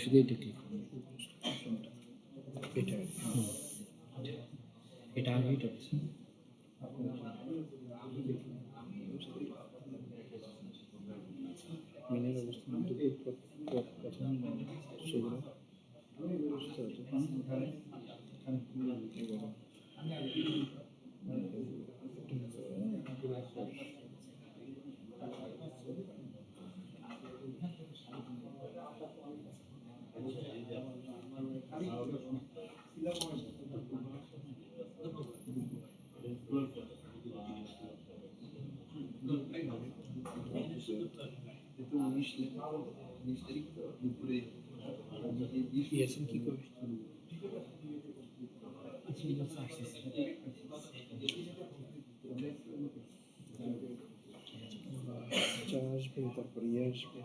শুধু এটা ক্লিক করুন, এটা এটা আগে এটা আছে। মিনের অবস্থান প্রথম সেগুলো ইয়াসিন কি করে আসবে, তারপর ইয়ে আসবে।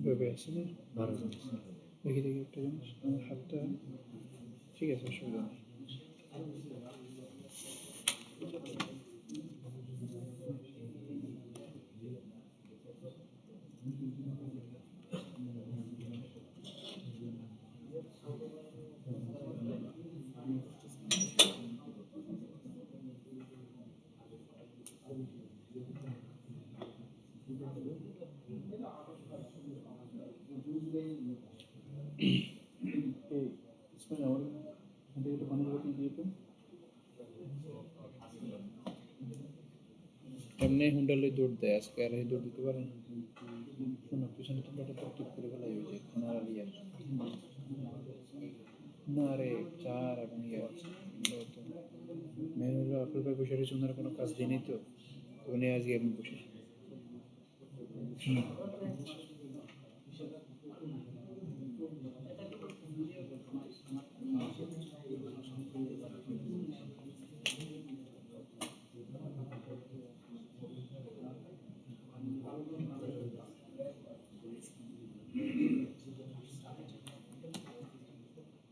ভেবে আছে না, ভালো দেখি দেখি একটা জিনিস, আমার হাতটা ঠিক আছে, অসুবিধা নেই। ইসমাইল, আমার একটা পানির বোতল দিয়ে তো। এমনি হুন্ডালে দৌড় দেয়, আজকে আর এই দৌড় দিতে পারে না। শোনো, পিছনে তোমরা একটা তরতিব করে ফেলাই, ওই যে খানার আর ইয়ার না রে, চার এবং ইয়ার মেন হলো আপনার ভাই বসে রয়েছে, ওনারা কোনো কাজ দিই তো, উনি আজকে এমনি বসে।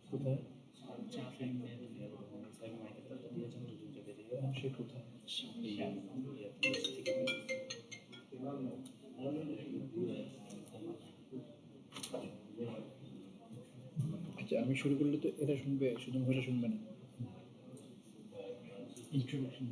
কোথায় সে কোথায়? আচ্ছা, আমি শুরু করলে তো এটা শুনবে, শুধু মহিলা শুনবে না। ইন্ট্রোডাকশন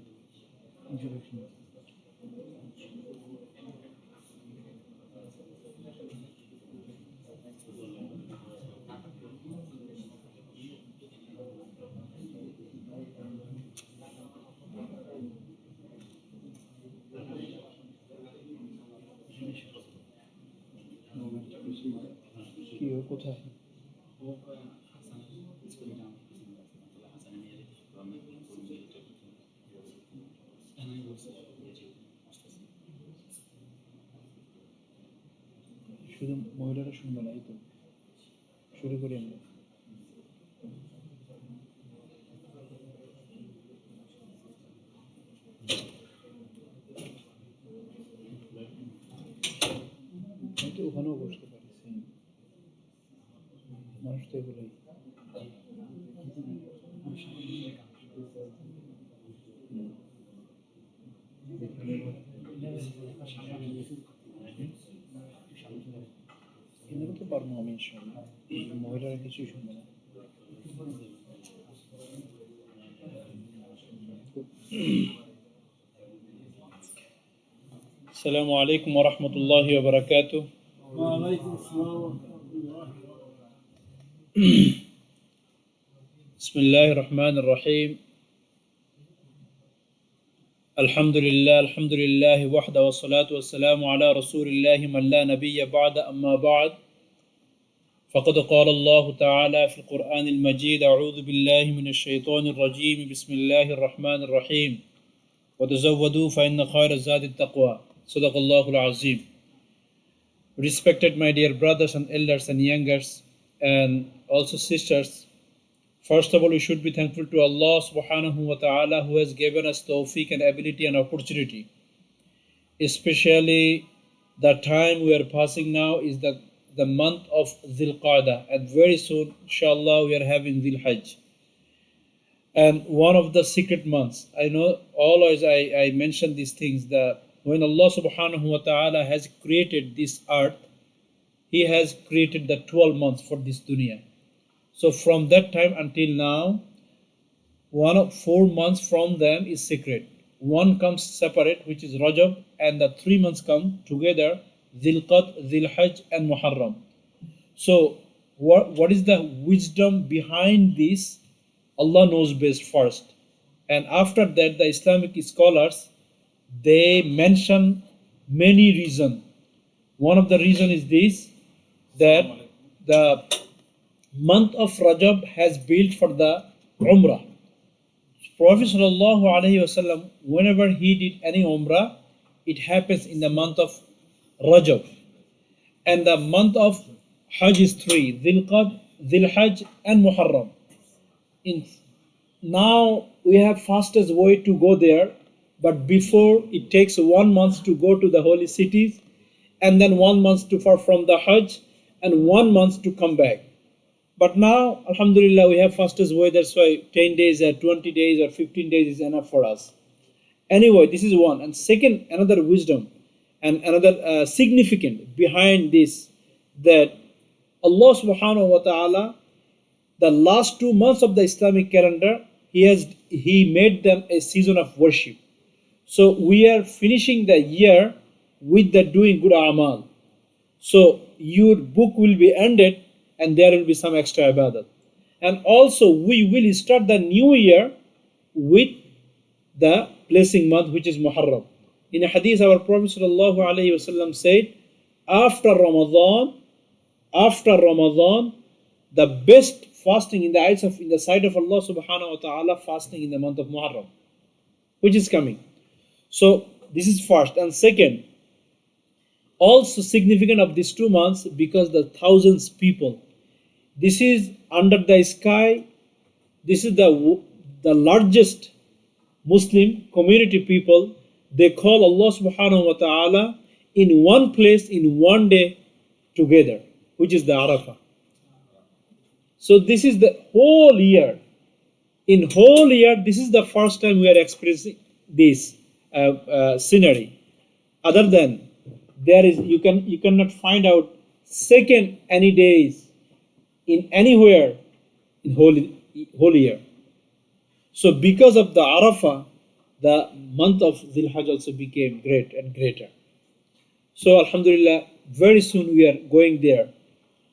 কি ও কোথায়? শুধু মহিলারা শুনবে না, এই তো শুরু করি আমরা। আমি তো ওখানেও বসতে পারি, সেম মানুষ তো এগুলোই। এনারা তো পারবো আমি ইনশাল্লাহ, মহিলারা কিছুই শুনবে না। Assalamualaikum warahmatullahi wabarakatuh. Bismillahirrahmanirrahim. Alhamdulillah wahda wa salatu wa salamu ala rasulillahi man la nabiyya ba'da, amma ba'd. فقد قال الله تعالى في القرآن المجيد: أعوذ بالله من الشيطان الرجيم، بسم الله الرحمن الرحيم، وتزودوا فإن خير الزاد التقوى. صدق الله العظيم. Respected my dear brothers and elders and youngers and also sisters, first of all, we should be thankful to Allah subhanahu wa ta'ala, who has given us tawfiq and ability and opportunity especially the time we are passing now is the month of Dhul Qa'dah, and very soon, inshallah, we are having Dhul Hajj. And one of the secret months, I know always I mention these things, that when Allah subhanahu wa ta'ala has created this earth, He has created the 12 months for this dunya. So from that time until now, one of 4 months from them is secret. One comes separate, which is Rajab, and the 3 months come together, Dhul Qad, Dhul Hajj, and Muharram. So what is the wisdom behind this? Allah knows best first. And after that, the Islamic scholars, they mention many reasons. One of the reasons is this, that the month of Rajab has built for the Umrah. Prophet sallallahu alaihi wasallam, whenever he did any Umrah, it happens in the month of Rajab. And the month of Hajj is three, Dhul Qad, Dhul Hajj, and Muharram. Now we have fastest way to go there, but before it takes 1 month to go to the holy cities, and then 1 month to far from the Hajj, and 1 month to come back. But now, alhamdulillah, we have fastest way. That's why 10 days or 20 days or 15 days is enough for us. Anyway, this is one. And second, another wisdom and another significant behind this, that Allah subhanahu wa ta'ala, the last 2 months of the Islamic calendar, He made them a season of worship. So we are finishing the year with the doing good amal. So your book will be ended, and there will be some extra ibadat. And also we will start the new year with the blessing month, which is Muharram. In a hadith, our Prophet sallallahu alaihi wasallam said, after Ramadan, the best fasting in the sight of Allah subhanahu wa ta'ala, fasting in the month of Muharram, which is coming. So this is first. And second, also significant of these 2 months, because the thousands people, this is under the sky, this is the largest Muslim community people. They call Allah subhanahu wa ta'ala in one place, in one day together, which is the Arafah. So this is the whole year. In whole year, this is the first time we are experiencing this scenery. Other than there is, you cannot find out second any days in anywhere in whole year. So because of the Arafah, the month of Dhul Hajj also became great and greater. So alhamdulillah, very soon we are going there.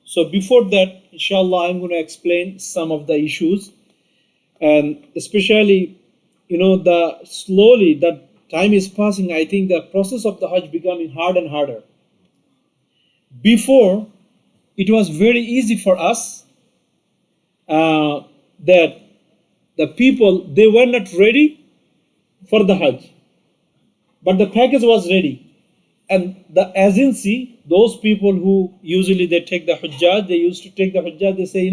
So before that, inshallah, I'm going to explain some of the issues, and especially, slowly that time is passing. I think the process of the Hajj becoming hard and harder. Before, it was very easy for us that the people, they were not ready for the Hajj, but the package was ready. And the agency, those people who usually they take the Hujjaj, they used to take the Hujjaj, they say,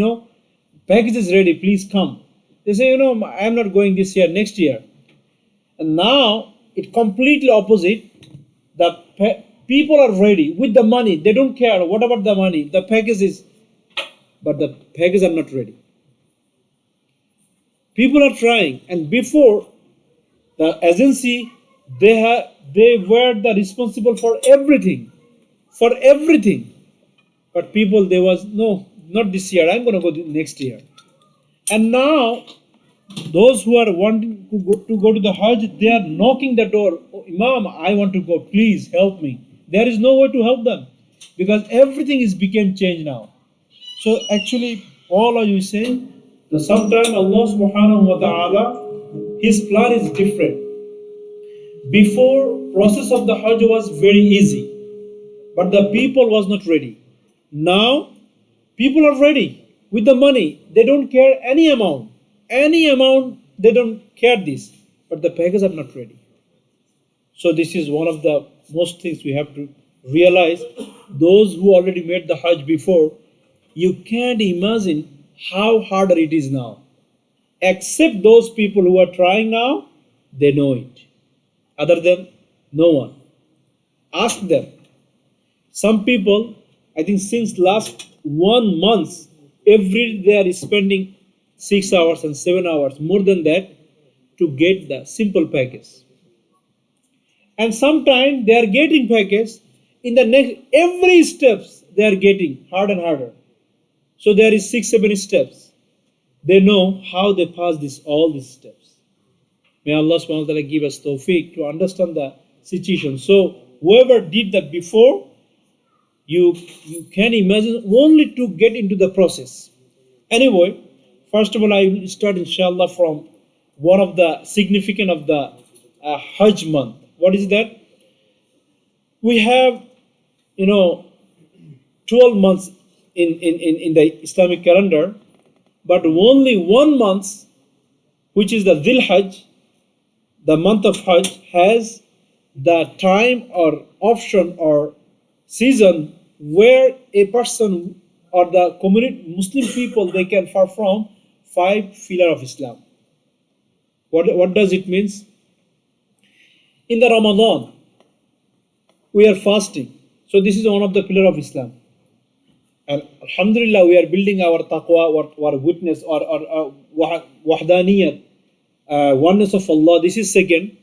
package is ready, please come. They say, I'm not going this year, next year. And now, it's completely opposite. The people are ready with the money. They don't care. What about the money? The package is, but the package are not ready. People are trying. And before, the agency, they were the responsible for everything. But people, there was, no, not this year, I'm going to go next year. And now, those who are wanting to go to the Hajj, they are knocking the door. Oh, Imam, I want to go, please help me. There is no way to help them, because everything is became changed now. So actually, all of you say, that sometimes Allah subhanahu wa ta'ala, His plan is different. Before, process of the Hajj was very easy, but the people was not ready. Now, people are ready with the money. They don't care any amount, they don't care this, but the packers are not ready. So this is one of the most things we have to realize. Those who already made the Hajj before, you can't imagine how harder it is now. Except those people who are trying now, they know it. Other than no one. ask them. Some people, I think since last 1 month, every day they are spending 6 hours and 7 hours, more than that, to get the simple package. And sometimes they are getting package, in the next every steps they are getting harder and harder. So there is 6-7 steps. They know how they pass all these steps. May Allah subhanahu wa ta'ala give us tawfiq to understand the situation. So whoever did that before, you can imagine only to get into the process. Anyway, first of all, I will start inshallah from one of the significant of the Hajj month. What is that? We have, 12 months in the Islamic calendar, but only 1 month, which is the Dhul Hajj, the month of Hajj, has the time or option or season where a person or the community, Muslim people, they can perform 5 pillars of Islam. What does it mean? In the Ramadan, we are fasting. So this is one of the pillars of Islam. And alhamdulillah, we are building our taqwa, our witness, or wahdaniyat, oneness of Allah. This is second.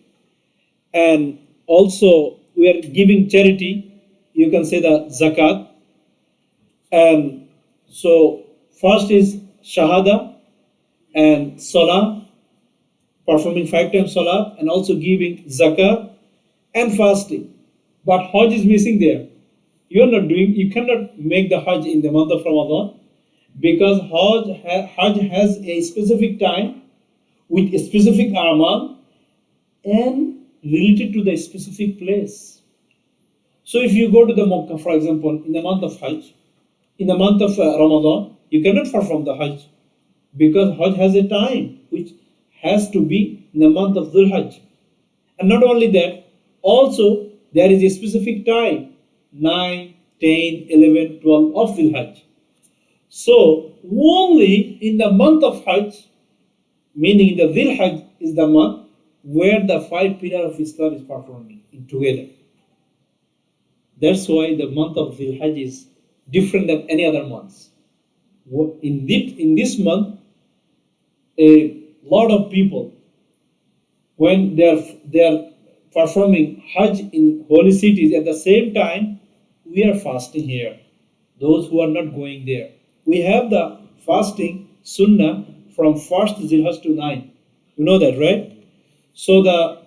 And also, we are giving charity. You can say the zakat. And so, first is shahada and salah, performing 5 times salah, and also giving zakat and fasting. But Hajj is missing there. You cannot make the Hajj in the month of Ramadan, because Hajj has a specific time with a specific amal and related to the specific place. So if you go to the Makkah, for example, in the month of Hajj, in the month of Ramadan, you cannot perform the Hajj, because Hajj has a time which has to be in the month of Dhul Hajj. And not only that, also there is a specific time, 9, 10, 11, 12 of Dhul Hajj. So only in the month of Hajj, meaning the Dhul Hajj is the month where the 5 pillars of Islam is performing together. That's why the month of Dhul Hajj is different than any other months. In this month, a lot of people, when they are performing Hajj in holy cities, at the same time we are fasting here. Those who are not going there, we have the fasting sunnah from 1st Zilhaj to 9. You know that, right? So the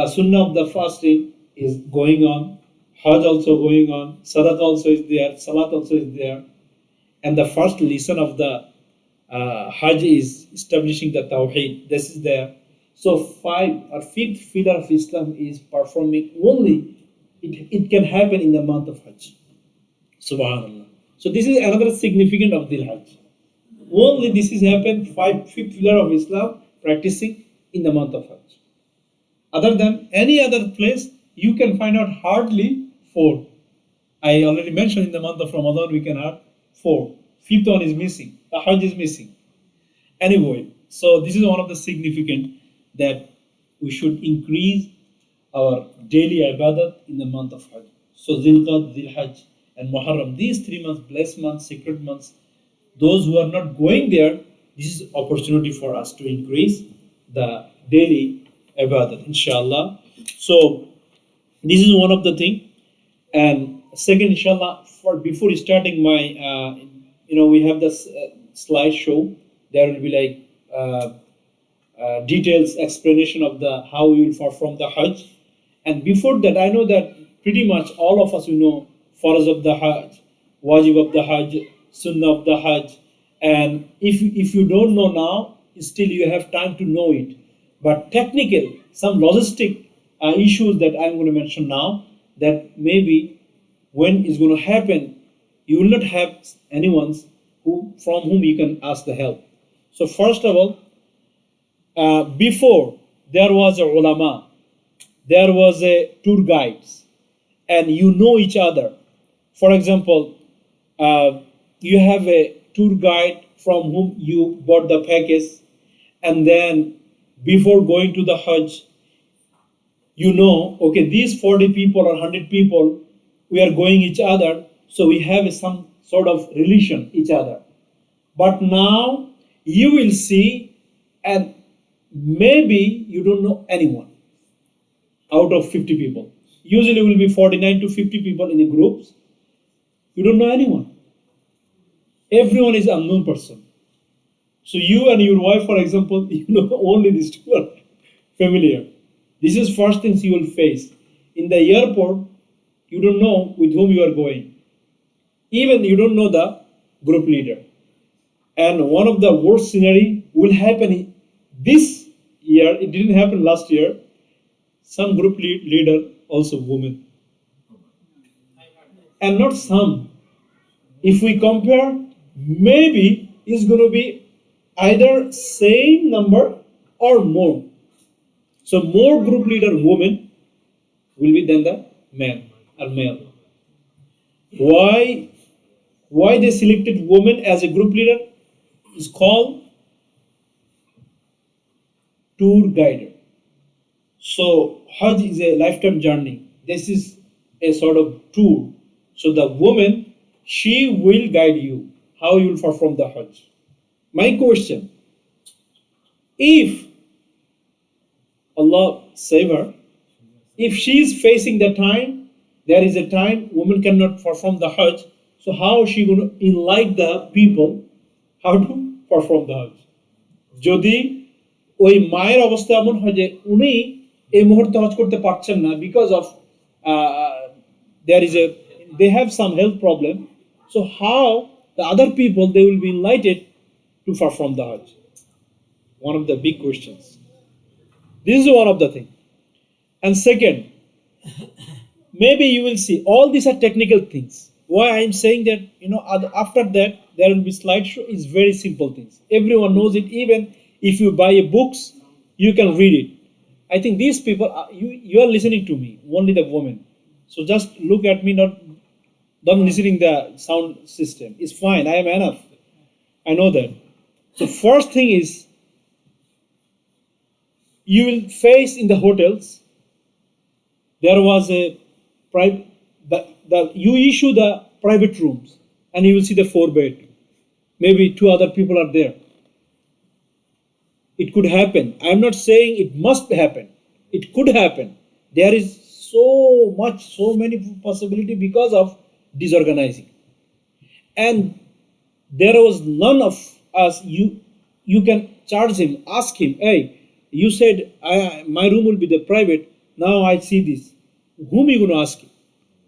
sunnah of the fasting is going on. Hajj also going on. Sadat also is there. Salat also is there. And the first lesson of the Hajj is establishing the Tawheed. This is there. So 5 or 5th pillar of Islam is performing only. It can happen in the month of Hajj. Subhanallah. So this is another significance of Dhul Hajj. Only this is happened 5th pillar of Islam practicing in the month of Hajj. Other than any other place, you can find out hardly 4. I already mentioned in the month of Ramadan we can have 4. 5th one is missing. The Hajj is missing. Anyway, so this is one of the significant that we should increase our daily ibadat in the month of Hajj. So Zilqad, Zilhajj and Muharram, these 3 months, blessed months, sacred months, those who are not going there, this is opportunity for us to increase the daily ibadat, inshallah. So this is one of the thing. And second, inshallah, before starting my, we have this slideshow. There will be like details explanation of how we will perform the Hajj. And before that, I know that pretty much all of us will know Farz of the Hajj, Wajib of the Hajj, Sunnah of the Hajj. And if you don't know now, still you have time to know it. But technical, some logistic issues that I'm going to mention now, that maybe when it's going to happen, you will not have anyone from whom you can ask the help. So first of all, before there was a ulama, there was a tour guides, and you know each other. For example, you have a tour guide from whom you bought the package, and then before going to the Hajj, you know, okay, these 40 people or 100 people, we are going each other, so we have some sort of relation each other. But now you will see, and maybe you don't know anyone out of 50 people. Usually will be 49 to 50 people in a groups. You don't know anyone. Everyone is unknown person. So you and your wife, for example, you know only these two are familiar. This is first things you will face. In the airport, you don't know with whom you are going. Even you don't know the group leader. And one of the worst scenario will happen this year. It didn't happen last year. Some group leader, also woman. And not some. If we compare, maybe it's going to be either same number or more. So more group leader women will be than the man or male. Why they selected women as a group leader is called tour guide. So Hajj is a lifetime journey. This is a sort of tour. So the woman, she will guide you how you will perform the Hajj. My question, if Allah save her, if she is facing the time, there is a time woman cannot perform the Hajj, so how is she going to enlighten the people how to perform the Hajj? যদি ওই মায়ের অবস্থা এমন হয় যে উনি এই মুহূর্তে হজ করতে পারছেন না because of they have some health problem, so how the other people they will be enlightened to perform the Hajj? One of the big questions. This is one of the things. And second, maybe you will see all these are technical things. Why I am saying that, after that there will be slideshow. Is very simple things. Everyone knows it. Even if you buy a books, you can read it. I think these people you are listening to me, only the women. So just look at me, not listening the sound system. It's fine. I am enough. I know that. So first thing is, you will face in the hotels. There was a private. You issue the private rooms, and you will see the 4 bed. Maybe 2 other people are there. It could happen. I am not saying it must happen. It could happen. There is so many possibility because of disorganizing. And there was none of us. You can charge him, ask him, hey, you said my room will be the private. Now I see this. Whom are you going to ask?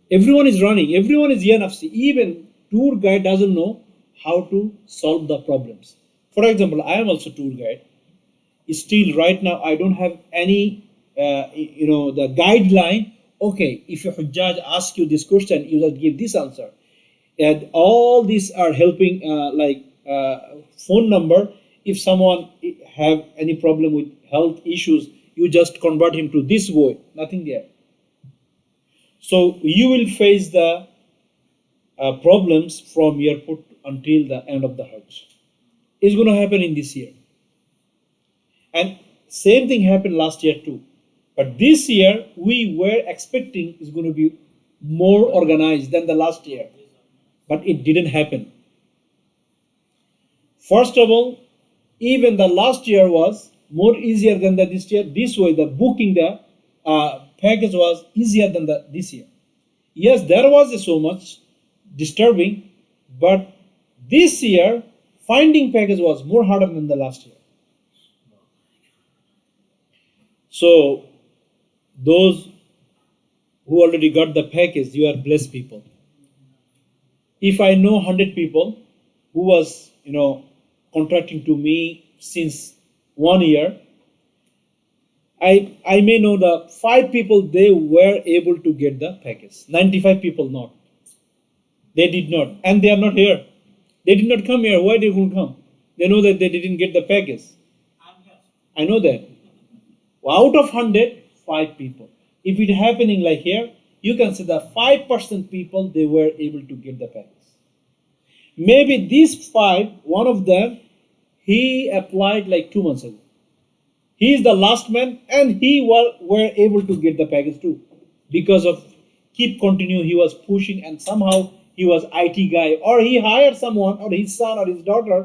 Everyone is running. Everyone is ENFC. Even tour guide doesn't know how to solve the problems. For example, I am also tour guide. Still, right now, I don't have any, the guideline. Okay, if a Hujjaj asks you this question, you just give this answer. And all these are helping, phone number. If someone have any problem with health issues, you just convert him to this way. Nothing there. So you will face the problems from airport until the end of the Hajj. It's going to happen in this year. And same thing happened last year too. But this year, we were expecting it's going to be more organized than the last year. But it didn't happen. First of all, even the last year was more easier than this year. This way, the booking the package was easier than this year. Yes, there was so much disturbing, but this year, finding package was more harder than the last year. So, those who already got the package, you are blessed people. If I know 100 people who was, contracting to me since 1 year, I may know the 5 people, they were able to get the package. 95 people not. They did not. And they are not here. They did not come here. Why they couldn't come? They know that they didn't get the package. I know that. Out of 100, 5 people. If it happening like here, you can see the 5% people, they were able to get the package. Maybe these 5, one of them, he applied like 2 months ago. He is the last man, and he were able to get the package too, because of keep continue. He was pushing, and somehow he was IT guy, or he hired someone, or his son or his daughter,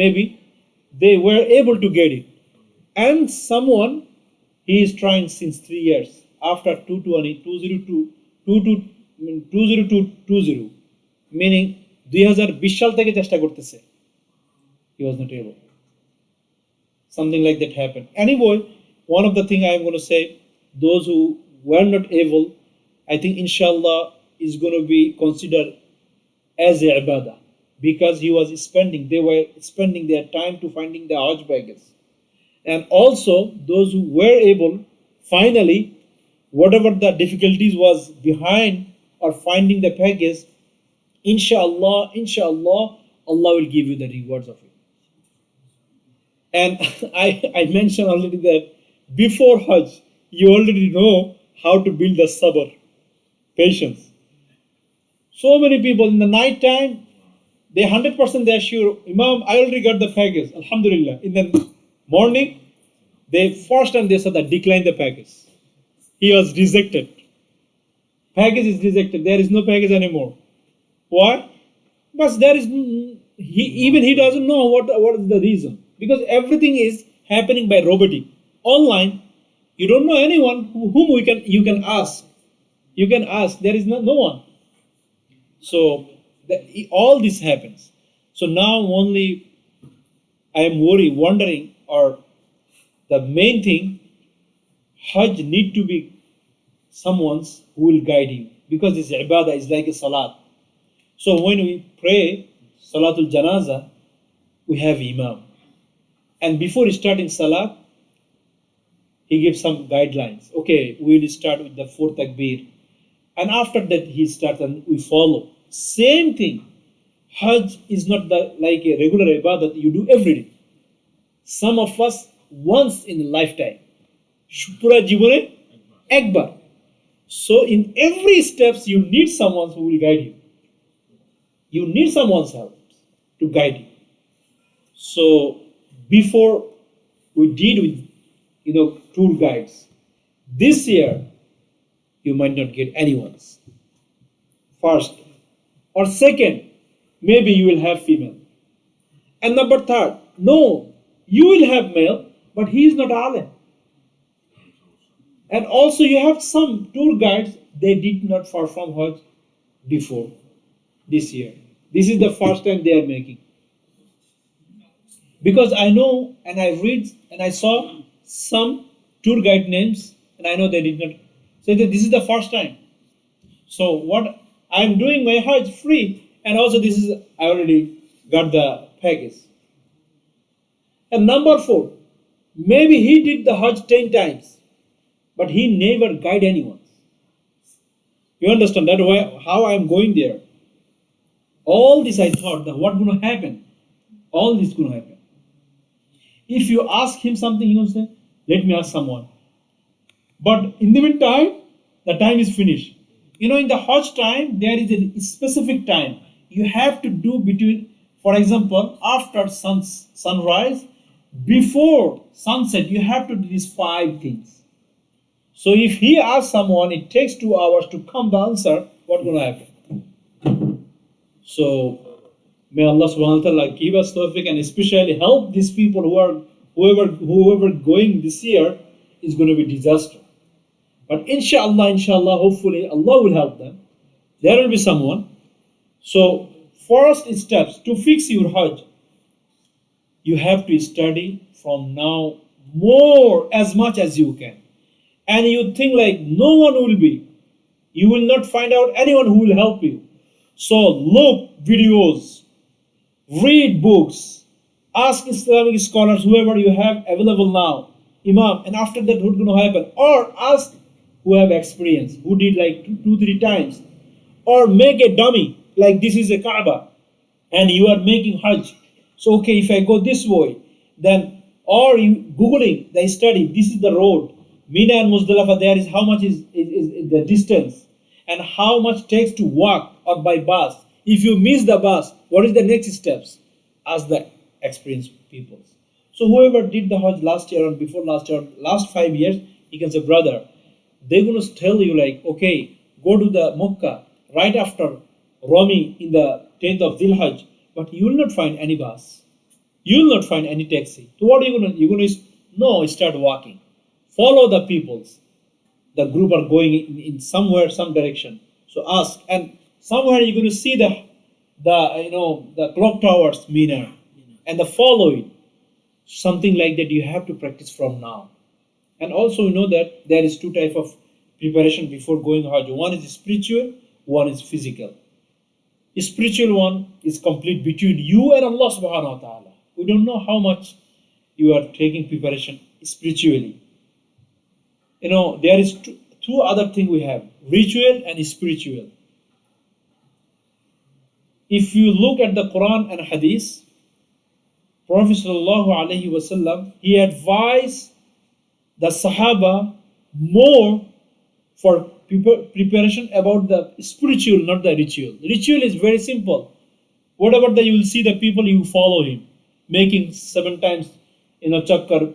maybe they were able to get it. And someone he is trying since 3 years after 2020, meaning 2020 সাল থেকে চেষ্টা করতেছে. He was not able. Something like that happened. Anyway, one of the things I am going to say, those who were not able, I think inshallah is going to be considered as a ibadah, because they were spending their time to finding the Hajj baggage. And also those who were able, finally, whatever the difficulties was behind or finding the package, inshallah, Allah will give you the rewards of it. And I mentioned already that before Hajj, you already know how to build the sabr, patience. So many people in the night time, they 100% they are sure, Imam, I already got the package, alhamdulillah. In the morning, they first time they said that decline the package. He was rejected. Package is rejected. There is no package anymore. Why? But there is he doesn't know what is the reason, because everything is happening by robotic online. You don't know anyone whom you can ask. You can ask. There is no one. So all this happens. So now only I am wondering, or the main thing, Hajj need to be someone's who will guide you, because this ibadah is like a salat. So when we pray Salatul Janazah, we have Imam. And before starting Salat, he gives some guidelines. Okay, we will start with the 4th takbir. And after that, he starts and we follow. Same thing. Hajj is not like a regular ibadah that you do every day. Some of us, once in a lifetime. Pura jibone, ekbar. So in every steps, you need someone who will guide you. You need someone's help to guide you. So before we did with tour guides, this year you might not get anyone's. First or second, maybe you will have female. And number third, no, you will have male, but he is not alim. And also you have some tour guides, they did not perform Hajj before this year. This is the first time they are making. Because I know, and I read, and I saw some tour guide names, and I know they did not say that this is the first time. So what I am doing my Hajj free, and also I already got the package. And number 4, maybe he did the Hajj 10 times, but he never guide anyone. You understand that how I am going there? All this I thought that what going to happen? All this going to happen. If you ask him something, he will say, let me ask someone. But in the meantime, the time is finished. In the Hajj time, there is a specific time. You have to do between, for example, after sunrise, before sunset, you have to do these 5 things. So if he asks someone, it takes 2 hours to come the answer, what's going to happen? So may Allah subhanahu wa ta'ala give us tawfiq, and especially help these people whoever going this year is going to be disaster. But inshallah, hopefully Allah will help them. There will be someone. So first steps to fix your Hajj, you have to study from now more as much as you can. And you think like no one will be. You will not find out anyone who will help you. So look videos, read books, ask Islamic scholars, whoever you have available now, Imam, and after that what's going to happen? Or ask who have experience, who did like 2-3 times. Or make a dummy, like this is a Kaaba, and you are making Hajj. So okay, if I go this way, then, or you Googling, they study, this is the road, Mina and Muzdalifah, there is how much is the distance, and how much takes to walk or by bus. If you miss the bus, what is the next steps? Ask the experienced people. So whoever did the Hajj last year or before last year, or last 5 years, he can say, brother, they're going to tell you like, okay, go to the Makkah right after Rami in the 10th of Dhul Hajj, but you will not find any bus. You will not find any taxi. So what are you going to? You're going to no, start walking. Follow the peoples. The group are going in somewhere, some direction. So ask, and somewhere you're going to see the clock towers, Mina, and the follow it. Something like that you have to practice from now. And also you know that there is two types of preparation before going Hajj. One is spiritual, one is physical. The spiritual one is complete between you and Allah subhanahu wa ta'ala. We don't know how much you are taking preparation spiritually. There is two other things we have, ritual and spiritual. If you look at the Quran and Hadith, Prophet sallallahu alaihi wasallam, he advised the Sahaba more for preparation about the spiritual, not the ritual. Ritual is very simple. Whatever that you will see the people, you follow him, making 7 times, chakkar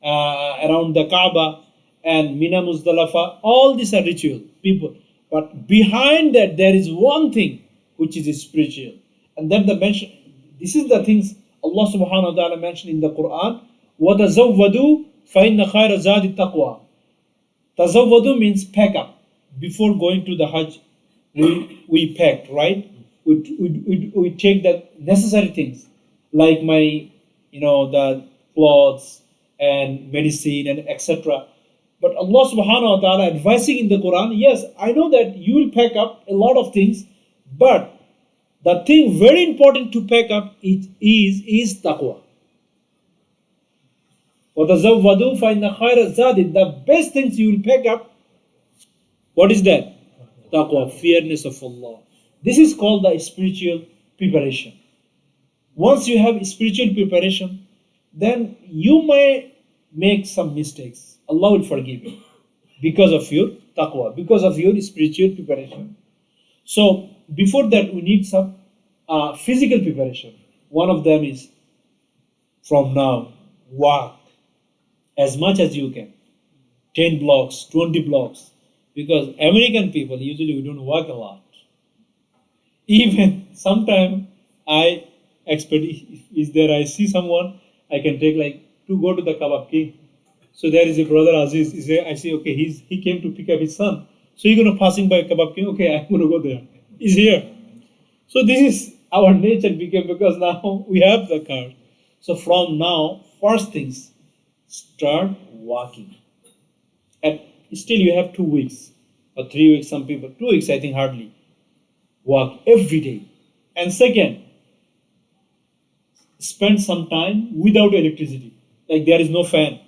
around the Kaaba and Mina Muzdalafa. All these are ritual people. But behind that, there is one thing which is spiritual, and then this is the things Allah subhanahu wa ta'ala mentioned in the Quran. وَتَزَوَّدُوا فَإِنَّ خَيْرَ زَادِ التَّقْوَى. Tazawwadu means pack up. Before going to the Hajj, we packed, right? We take the necessary things like the clothes and medicine and etc. But Allah subhanahu wa ta'ala advising in the Quran, yes, I know that you will pack up a lot of things, but the thing very important to pack up is taqwa. وَتَزَوَّدُوا فَإِنَّ خَيْرَ الزَّادِ. The best things you will pack up, what is that? Taqwa, fearness of Allah. This is called the spiritual preparation. Once you have spiritual preparation, then you may make some mistakes. Allah will forgive you because of your taqwa, because of your spiritual preparation. So before that, we need some physical preparation. One of them is from now, walk as much as you can. 10 blocks, 20 blocks. Because American people, usually we don't walk a lot. Even sometimes I expect, I see someone, I can take to go to the Kebab King. So there is a brother Aziz, I say, okay, he came to pick up his son. So you're going to passing by Kebab King, okay, I'm going to go there. He's here. So this is our nature became, because now we have the car. So from now, first things, start walking. And still you have 2 weeks or 3 weeks, some people, 2 weeks I think hardly. Walk every day. And second, spend some time without electricity. Like there is no fan,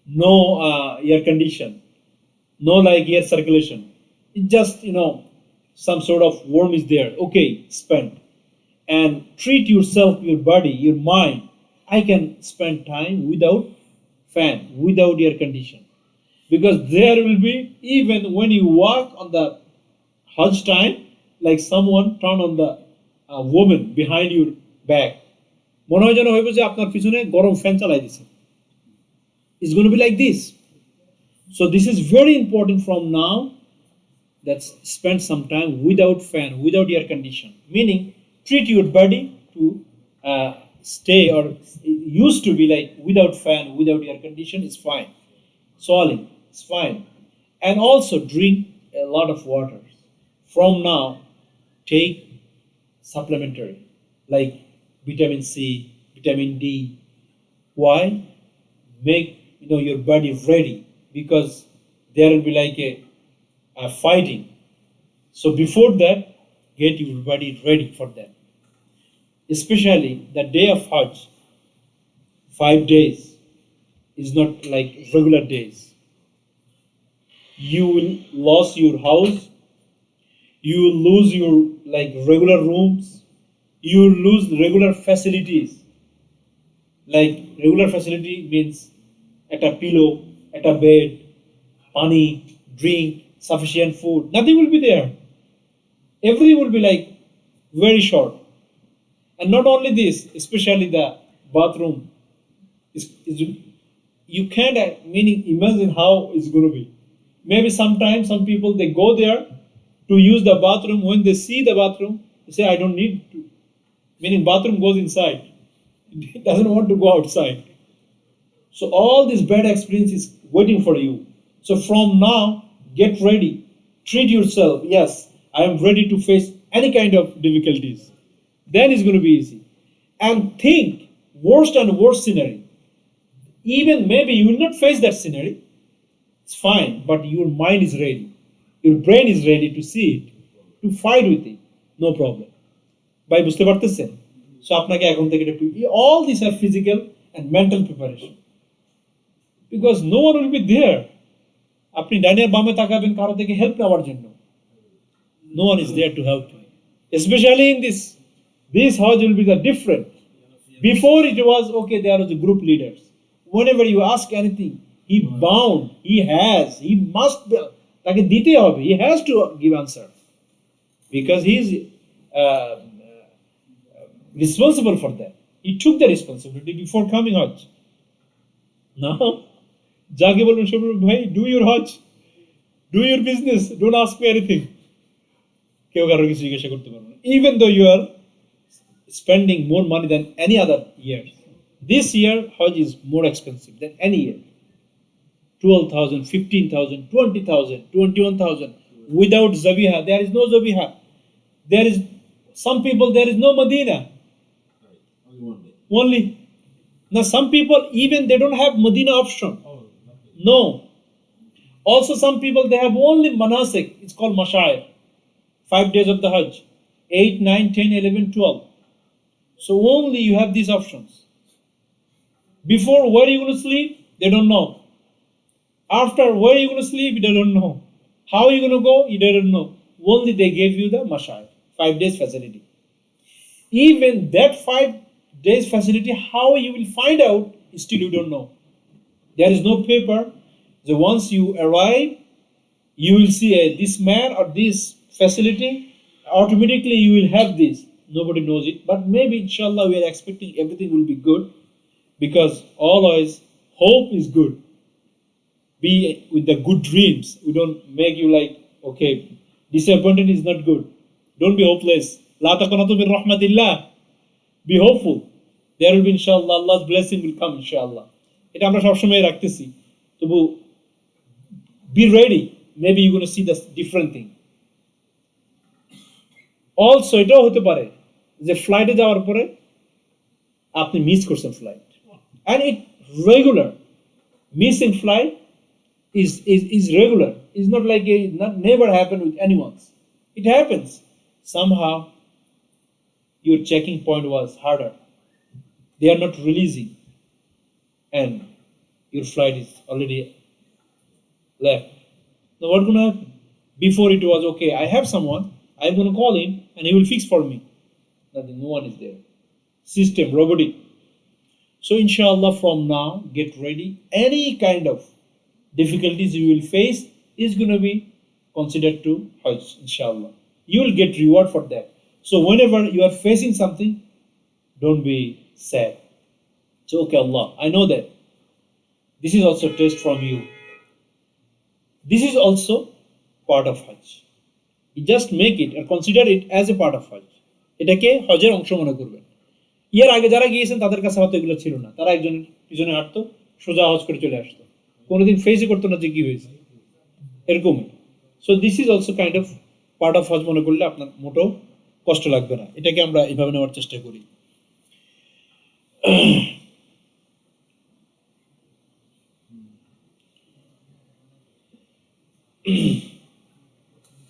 no air condition, no air circulation. It just, some sort of warm is there. Okay, spend. And treat yourself, your body, your mind. I can spend time without fan, without air condition. Because there will be, even when you walk on the Hajj time, like someone turn on the woman behind your back. It's going to be like this. So this is very important from now, that spend some time without fan, without air condition. Meaning, treat your body to stay, or used to be without fan, without air condition is fine. Solid, it's fine. And also drink a lot of water. From now, take supplementary like vitamin C, vitamin D. Why? Make your body ready, because there will be a fighting. So before that, get your body ready for that. Especially the day of Hajj, 5 days is not like regular days. You will lose your house, you will lose your regular rooms, you will lose regular facilities. Regular facility means at a pillow, at a bed, money, drink, sufficient food. Nothing will be there. Everything will be very short. And not only this, especially the bathroom. You can't imagine how it's going to be. Maybe sometimes some people they go there to use the bathroom. When they see the bathroom, they say, "I don't need to." Meaning bathroom goes inside. It doesn't want to go outside. So all this bad experience is waiting for you. So from now, get ready. Treat yourself. Yes, I am ready to face any kind of difficulties. Then it's going to be easy. And think worst and worst scenario. Even maybe you will not face that scenario. It's fine, but your mind is ready. Your brain is ready to see it, to fight with it. No problem. By বুঝতে পারতেছেন? So আপনাকে এখন থেকে all these are physical and mental preparation. Because no one will be there. আপনি ডাইনের বামে তাকাবেন কারো থেকে হেল্প নেওয়ার জন্য. No one is there to help you. Especially in this Hajj will be the different. Before it was okay, there was a group leaders. Whenever you ask anything, he bound, he must be, তাকে দিতে হবে. He has to give answer because he is responsible for that. He took the responsibility before coming Hajj. Now, যাকে বলবেন সব ভাই, do your Hajj, do your business, don't ask me anything. কেউ কারোর কিছু জিজ্ঞাসা করতে পারবে না. Even though you are spending more money than any other year, this year Hajj is more expensive than any year. 12,000, 15,000, 20,000, 21,000. Without Zabiha, there is no Zabiha. There is some people, there is no Medina. Only. Now some people even they don't have Medina option. No. Also some people they have only manasik. It's called Mashair. 5 days of the Hajj. 8, 9, 10, 11, 12. So only you have these options. Before, where are you going to sleep? They don't know. After, where are you going to sleep? They don't know. How are you going to go? You don't know. Only they gave you the Mashair. 5 days facility. Even that 5 days facility, how you will find out, still you don't know. There is no paper. So once you arrive, you will see this man or this facility, automatically you will have this. Nobody knows it. But maybe inshallah we are expecting everything will be good because always hope is good. Be with the good dreams. We don't make you like, okay, disappointed is not good. Don't be hopeless. La taqnatu min rahmatillah. Be hopeful. There will be inshallah, Allah's blessing will come inshallah. এটা আমরা সবসময় রাখতেছি. তবু be ready. Maybe you're going to see the different thing. Also এটাও হতে পারে যে ফ্লাইটে যাওয়ার পরে আপনি মিস করছেন flight. And it regular. Missing flight is regular. It's not like it never happened with anyone. It happens. Somehow your checking point was harder. They are not releasing and your flight is already left. Now what's going to happen? Before it was okay, I have someone, I'm going to call him and he will fix for me. Nothing, no one is there. System, robotic. So inshallah from now, get ready. Any kind of difficulties you will face is going to be considered to Hajj, inshallah. You will get reward for that. So whenever you are facing something, don't be sad. So okay, Allah, I know that. This is also a test from you. This is also part of Hajj. You just make it or consider it as a part of Hajj. এটাকে হজের অংশ মনে করবেন. এর আগে যারা গিয়েছেন তাদের কাছে হয়তো এগুলো ছিল না. তারা একজনের পিছনে হাঁটতো, সোজা হজ করে চলে আসতো. কোনোদিন ফেসই করতো না যে কি হয়েছে. এরকমই. So this is also kind of part of Hajj মনে করলে আপনার মোটেও কষ্ট লাগবে না. এটাকে আমরা এইভাবে নেওয়ার চেষ্টা করি.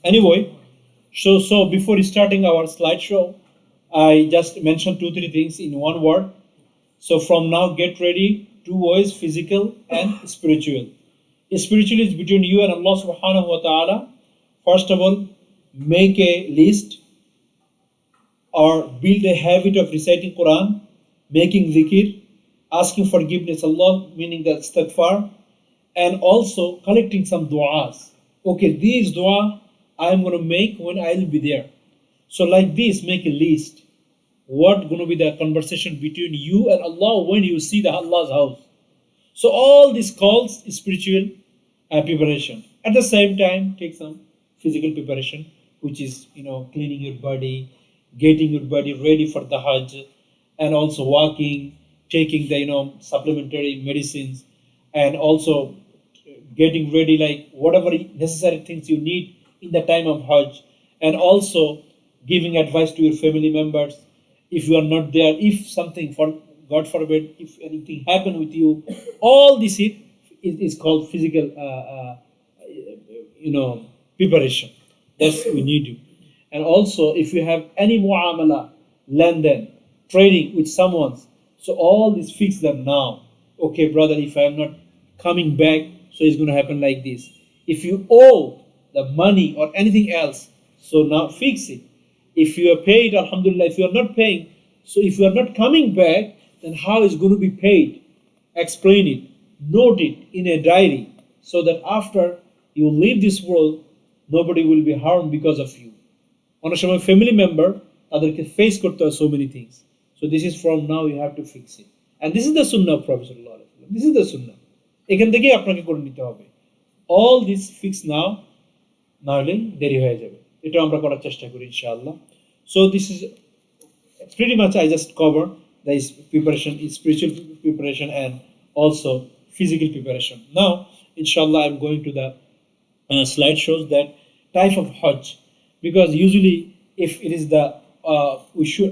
Anyway, so before starting our slideshow, I just mentioned 2-3 things in one word. So from now, get ready. 2 ways: physical and spiritual. Spiritual is between you and Allah subhanahu wa ta'ala. First of all, make a list or build a habit of reciting Quran, making dhikr, asking forgiveness Allah, meaning the istighfar, and also collecting some du'as. Okay, these dua I am going to make when I will be there. So like this, make a list. what going to be the conversation between you and Allah when you see the Allah's house. So all this calls spiritual preparation. At the same time, take some physical preparation, which is cleaning your body, getting your body ready for the Hajj, and also walking, taking the supplementary medicines, and also getting ready like whatever necessary things you need in the time of Hajj, and also giving advice to your family members if you are not there, if something, for God forbid, if anything happen with you. All this is called physical preparation. That's we need you. And also if you have any muamala, lenden, trading with someone, so all this fix them now. Okay, brother, if I'm not coming back, so it's going to happen like this. If you owe the money or anything else, so now fix it. If you are paid, alhamdulillah. If you are not paying, so if you are not coming back, then how is going to be paid? Explain it, note it in a diary, so that after you leave this world, nobody will be harmed because of you. অনেক সময় family member তাদেরকে face করতে হয় so many things. So this is from now you have to fix it. And this is the sunnah of Prophet sallallahu alaihi wasallam. This is the sunnah. এখান থেকেই আপনাকে করে নিতে হবে. All this fix now, না হলে দেরি হয়ে যাবে. এটা আমরা করার চেষ্টা করি ইনশাআল্লাহ. So this is pretty much I just cover the preparation, spiritual preparation and also physical preparation. Now, inshallah, I'm going to the slide shows that type of Hajj, because usually if it is the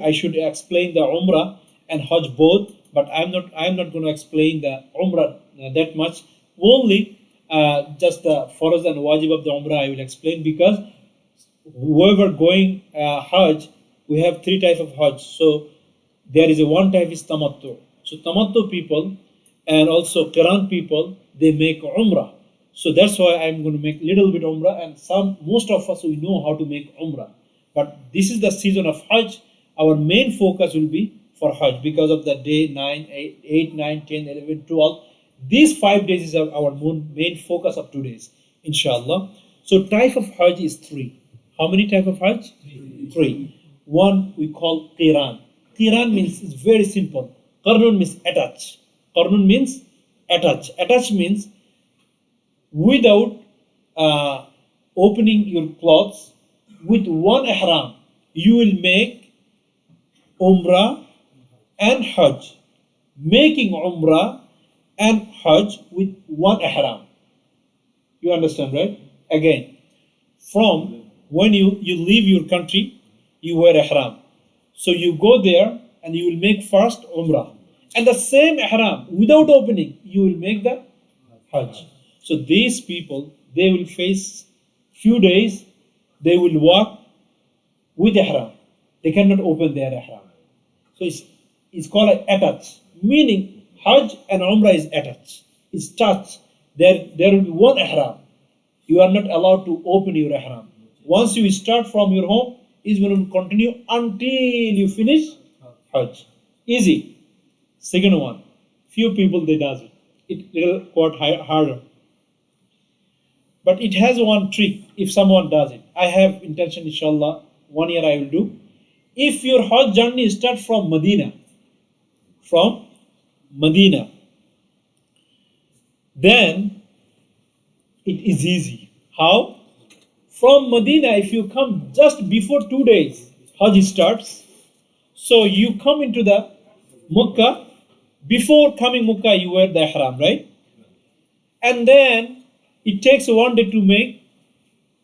I should explain the Umrah and Hajj both, but I'm not going to explain the Umrah that much. Only just the Farz and Wajib of the Umrah I will explain, because whoever going Hajj, we have three types of Hajj. So there is one type is Tamattu. So Tamattu people and also Qiran people, they make Umrah. So that's why I'm going to make little bit Umrah, and most of us we know how to make Umrah. But this is the season of Hajj. Our main focus will be for Hajj because of the day 8, 9, 10, 11, 12. These 5 days is our main focus of 2 days, inshallah. So type of Hajj is 3. How many type of Hajj? 3. One we call Qiran. Qiran means it's very simple. Qarnun means attach. Qarnun means attach. Attach means without opening your clothes, with one ihram, you will make Umrah and Hajj. Making Umrah and Hajj with one ihram. You understand, right? Again, from when you leave your country, you wear ihram. So you go there and you will make first Umrah. And the same ihram, without opening, you will make the Hajj. So these people, they will face few days, they will walk with ihram. They cannot open their ihram. So it's called attach. Meaning Hajj and Umrah is attach. It's touch. There will be one ihram. You are not allowed to open your ihram. Once you start from your home, it's going to continue until you finish Hajj. Easy. Second one, few people they does it. It will quite harder. But it has one trick if someone does it. I have intention, inshallah, 1 year I will do. If your Hajj journey starts from Medina, then it is easy. How? From Medina, if you come just before 2 days, Hajj starts. So you come into the Makkah. Before coming Makkah, you wear the ihram, right? And then it takes 1 day to make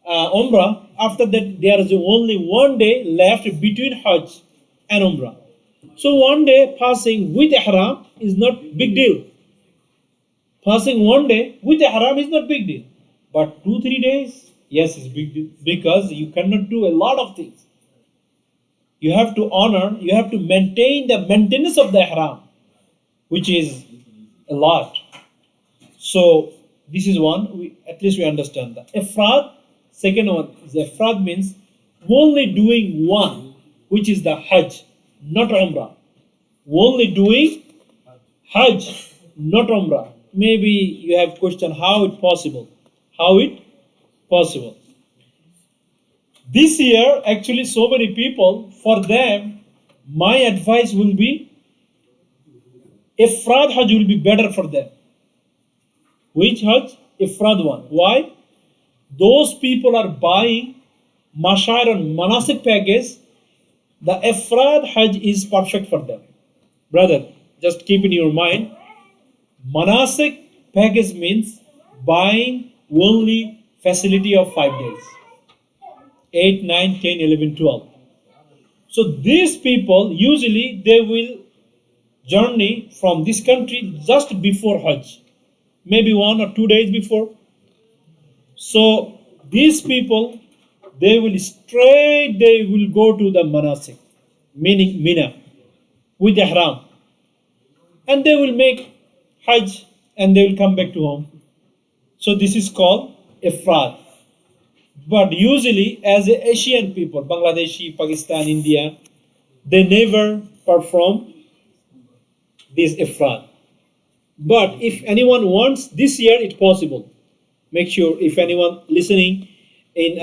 Umrah. After that, there is only 1 day left between Hajj and Umrah. So 1 day passing with ihram is not big deal. Passing 1 day with ihram is not big deal. But 2-3 days, yes, it's big deal, because you cannot do a lot of things. You have to honor, you have to maintain the maintenance of the ihram, which is a lot. So this is one, at least we understand that. Ifrad, second one is Ifrad means only doing one, which is the Hajj, not Umrah. Only doing Hajj, not Umrah. Maybe you have question how it possible. How it possible? This year, actually so many people, for them, my advice will be Ifrad Hajj will be better for them. Which Hajj? Ifrad one. Why? Those people are buying Mashair and Manasik package. The Ifrad Hajj is perfect for them. Brother, just keep in your mind, Manasik package means buying only facility of 5 days. 8, 9, 10, 11, 12. So these people, usually they will journey from this country just before Hajj. Maybe 1 or 2 days before. So these people, they will go to the Manasik, meaning Mina, with Ihram. And they will make Hajj and they will come back to home. So this is called Ifrad. But usually as Asian people, Bangladeshi, Pakistan, India, they never perform this Ifrad. But if anyone wants, this year it's possible. Make sure if anyone listening in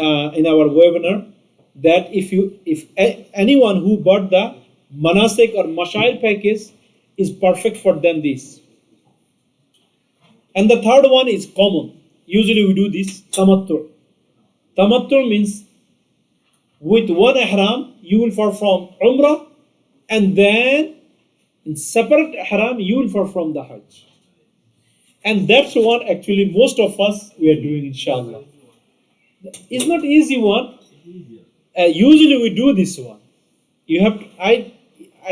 our webinar, that if anyone who bought the Manasik or Mashair package is perfect for them this. And the third one is common. Usually we do this Tamattu. Tamattu means with one ihram you will perform Umrah, and then in separate ihram you will perform the Hajj. And that's one actually most of us we are doing, inshallah. It's not easy one. Usually we do this one. You have to, I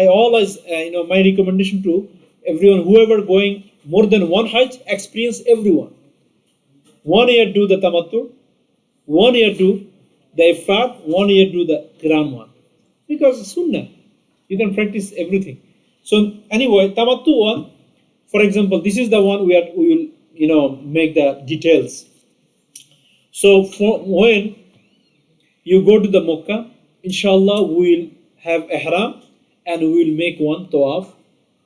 always my recommendation to everyone, whoever going more than one Hajj, experience everyone. 1 year do the Tamattu, 1 year do the Ifrad, 1 year do the Qiran one. Because Sunnah, you can practice everything. So anyway, Tamattu one, for example, this is the one we will make the details. So for when you go to the Makkah, inshallah we will have ihram and we will make one tawaf,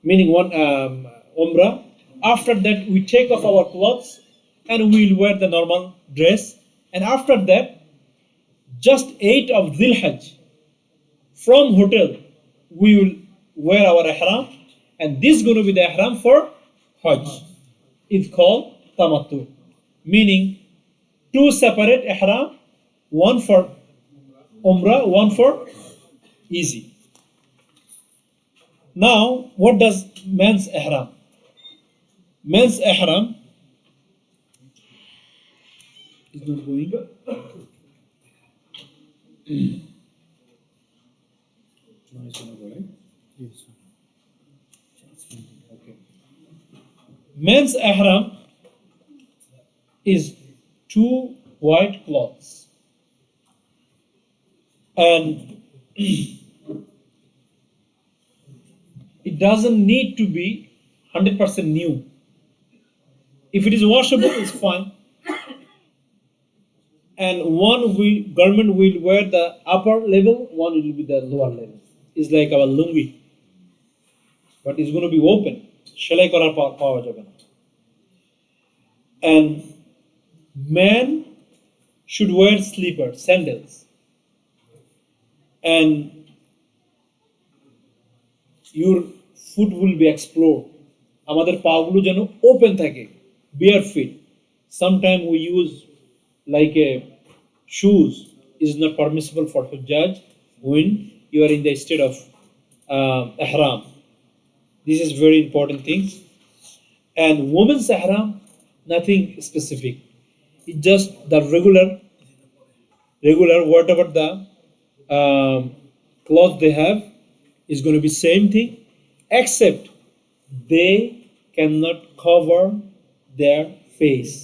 meaning one umrah. After that we take off our clothes and we will wear the normal dress. And after that, just 8 of Dhul Hajj, from hotel we will wear our ihram, and this is going to be the ihram for Hajj. It's called Tamattu, meaning 2 separate ihram, one for Umrah, one for easy. Now, what does men's ihram? Men's ihram is not going. No, it's not going. Yes. Okay. Men's ihram is 2 white cloths, and it doesn't need to be 100% new. If it is washable, it's fine. And one garment will wear the upper level, one will be the lower level. It's like our lungi, but it's going to be open. Shalai korar pawa jabe na. And men should wear slippers, sandals, and your foot will be explored. আমাদের পাগুলো যেন open থাকে, bare feet. Sometimes we use like a shoes is not permissible for Hujjaj when you are in the state of ihram. This is very important things. And women's ihram, nothing specific. It's just the regular whatever the cloth they have is going to be same thing, except they cannot cover their face.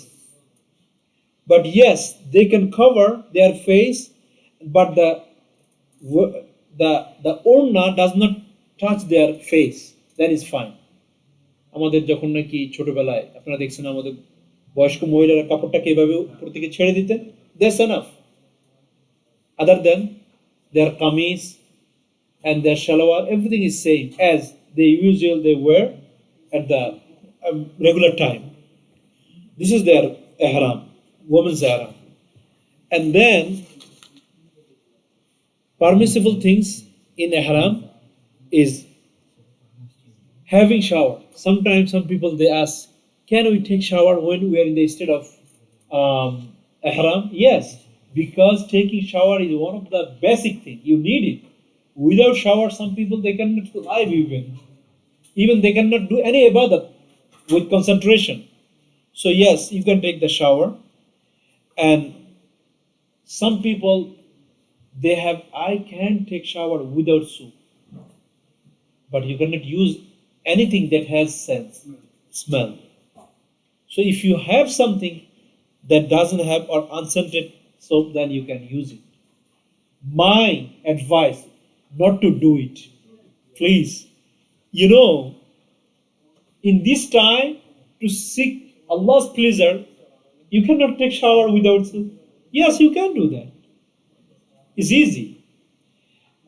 But yes, they can cover their face, but the orna does not touch their face. That is fine. আমাদের যখন নাকি ছোটবেলায় আপনারা দেখছেন আমাদের বয়স্ক মহিলারা কাপড়টাকে এভাবে উপর থেকে ছেড়ে দিতেন, that's enough. Other than their kameez and their shalwar, everything is same as they wear at the regular time. This is their ihram, women's ihram. And then permissible things in ihram, is having shower. Sometimes some people they ask, can we take shower when we are in the state of ihram? Yes, because taking shower is one of the basic things. You need it. Without shower, some people they cannot survive even. Even they cannot do any ibadat with concentration. So yes, you can take the shower. And some people they have, I can take shower without soup. But you cannot use anything that has sense, smell. So if you have something that doesn't have or unscented soap, then you can use it. My advice, not to do it. Please. You know, in this time, to seek Allah's pleasure, you cannot take shower without soap. Yes, you can do that. It's easy.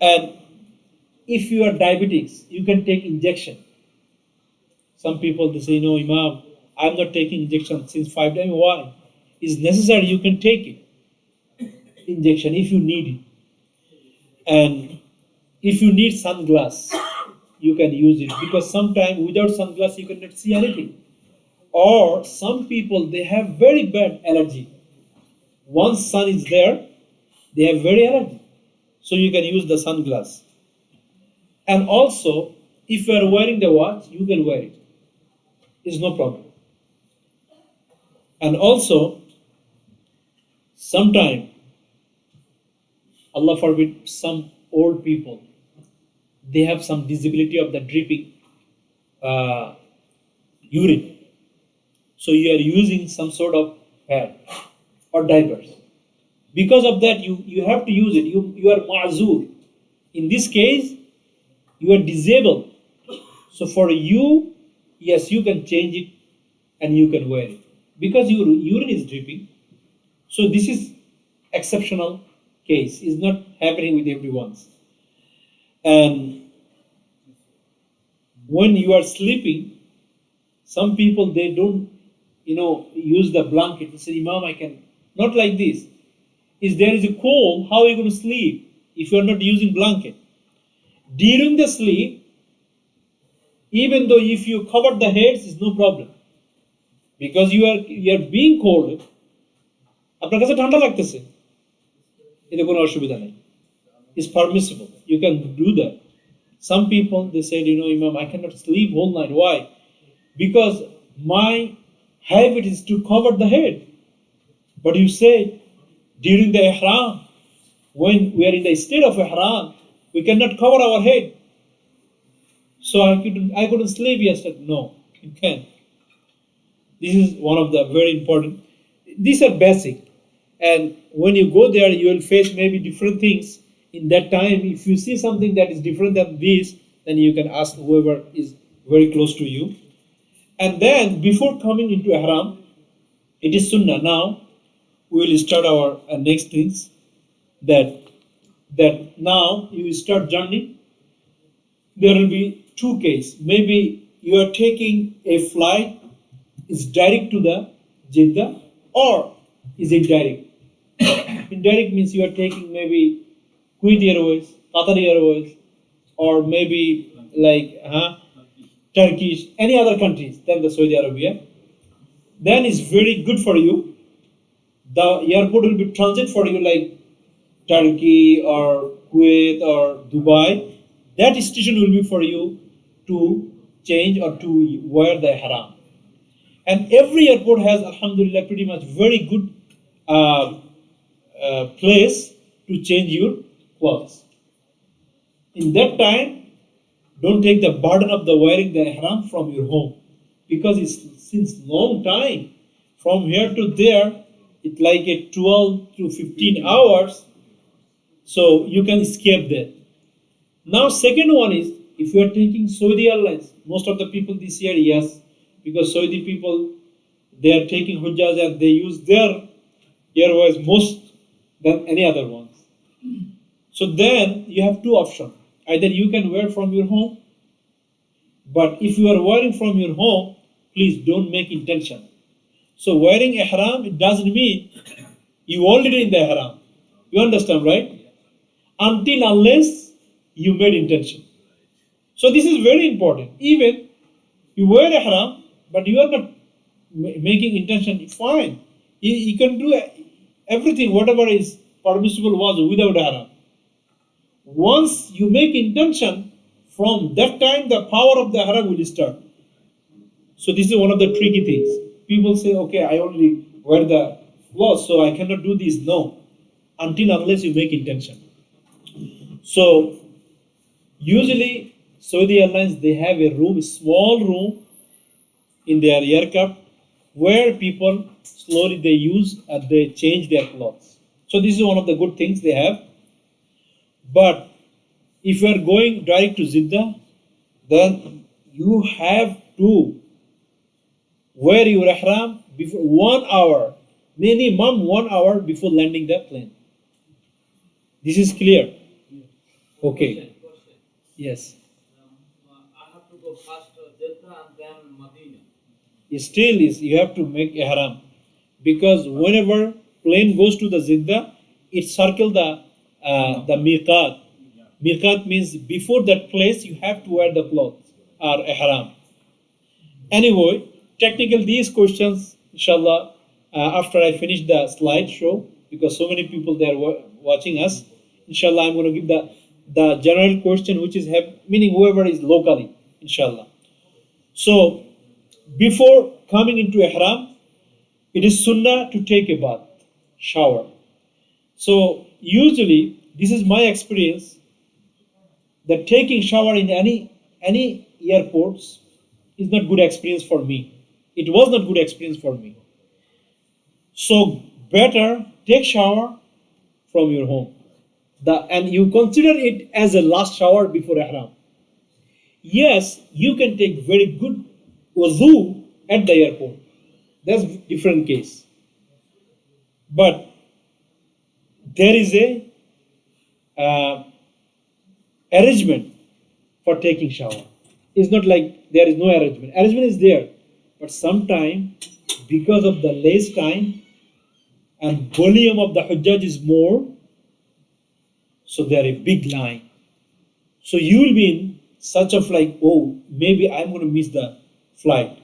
And if you are diabetics, you can take injection. Some people they say, no, Imam, I'm not taking injection since 5 days. Why? It's necessary, you can take it. Injection if you need it. And if you need sunglass, you can use it, because sometimes without sunglass you cannot see anything. Or some people they have very bad allergy. Once sun is there, they have very allergy. So you can use the sunglass. And also, if you are wearing the watch, you can wear it. It's no problem. And also, sometimes, Allah forbid, some old people, they have some disability of the dripping urine. So you are using some sort of pad or diapers. Because of that, you have to use it. You are ma'zur. In this case, you are disabled. So for you, yes, you can change it and you can wear it. Because your urine is dripping. So this is exceptional case. It's not happening with everyone's. And when you are sleeping, some people they don't, use the blanket. They say, Imam, I can not like this. If there is a cold, how are you going to sleep if you are not using blanket? During the sleep, even though if you cover the heads, is no problem, because you are being cold. আপনার কাছে ঠান্ডা লাগতেছে, এতে কোনো অসুবিধা নেই. It's permissible. You can do that. Some people they said, Imam, I cannot sleep whole night. Why? Because my habit is to cover the head. But you said during the ihram, when we are in the state of ihram, we cannot cover our head. So I couldn't sleep yesterday. No, you can. This is one of the very important. These are basic. And when you go there, you will face maybe different things. In that time, if you see something that is different than this, then you can ask whoever is very close to you. And then, before coming into ihram, it is sunnah. Now, we will start our next things. That now you start journey. There will be two cases. Maybe you are taking a flight, is direct to the Jeddah, or is indirect. Indirect means you are taking maybe Kuwait Airways, Qatar Airways, or maybe like Turkish, any other countries than the Saudi Arabia. Then it's very good for you. The airport will be transit for you like Turkey or Kuwait or Dubai. That station will be for you to change or to wear the ihram. And every airport has, alhamdulillah, pretty much very good place to change your clothes. In that time, don't take the burden of the wearing the ihram from your home, because it's since long time from here to there. It's like a 12 to 15 hours, so you can escape that. Now, second one is, if you are taking Saudi Airlines, most of the people this year, yes, because Saudi people, they are taking Hajj and they use their airways most than any other ones. So then you have two options. Either you can wear from your home, but if you are wearing from your home, please don't make intention. So wearing ihram, it doesn't mean you already in the ihram. You understand, right? Until unless you made intention. So this is very important. Even you wear ihram, but you are not making intention, fine. You can do everything, whatever is permissible was without ihram. Once you make intention, from that time the power of the ihram will start. So this is one of the tricky things. People say, okay, I already wear the clothes, so I cannot do this. No, until unless you make intention. So usually Saudi Airlines, they have a room, a small room in their aircraft where people slowly they change their clothes. So this is one of the good things they have. But if you are going direct to Jeddah, then you have to wear your ihram before 1 hour, minimum 1 hour before landing the plane. This is clear? Okay. Yes. I have to go first Jeddah and then Medina. Still is you have to make ihram, because whenever plane goes to the Jeddah, it circle the miqat. Miqat means before that place you have to wear the clothes or ihram. Anyway, technical these questions, inshallah, after I finish the slideshow, because so many people there watching us, inshallah, I'm going to give the general question, which is meaning whoever is locally, inshallah. So before coming into ihram, it is sunnah to take a bath, shower. So usually, this is my experience, that taking shower in any airports is not good experience for me. It was not good experience for me. So better take shower from your home. And you consider it as a last shower before ihram. Yes, you can take very good wudu at the airport. That's different case. But there is a arrangement for taking shower. It's not like there is no arrangement. Arrangement is there, but sometimes because of the less time and volume of the Hajj is more, so there is a big line. So you will be in such of like, oh, maybe I'm going to miss the flight.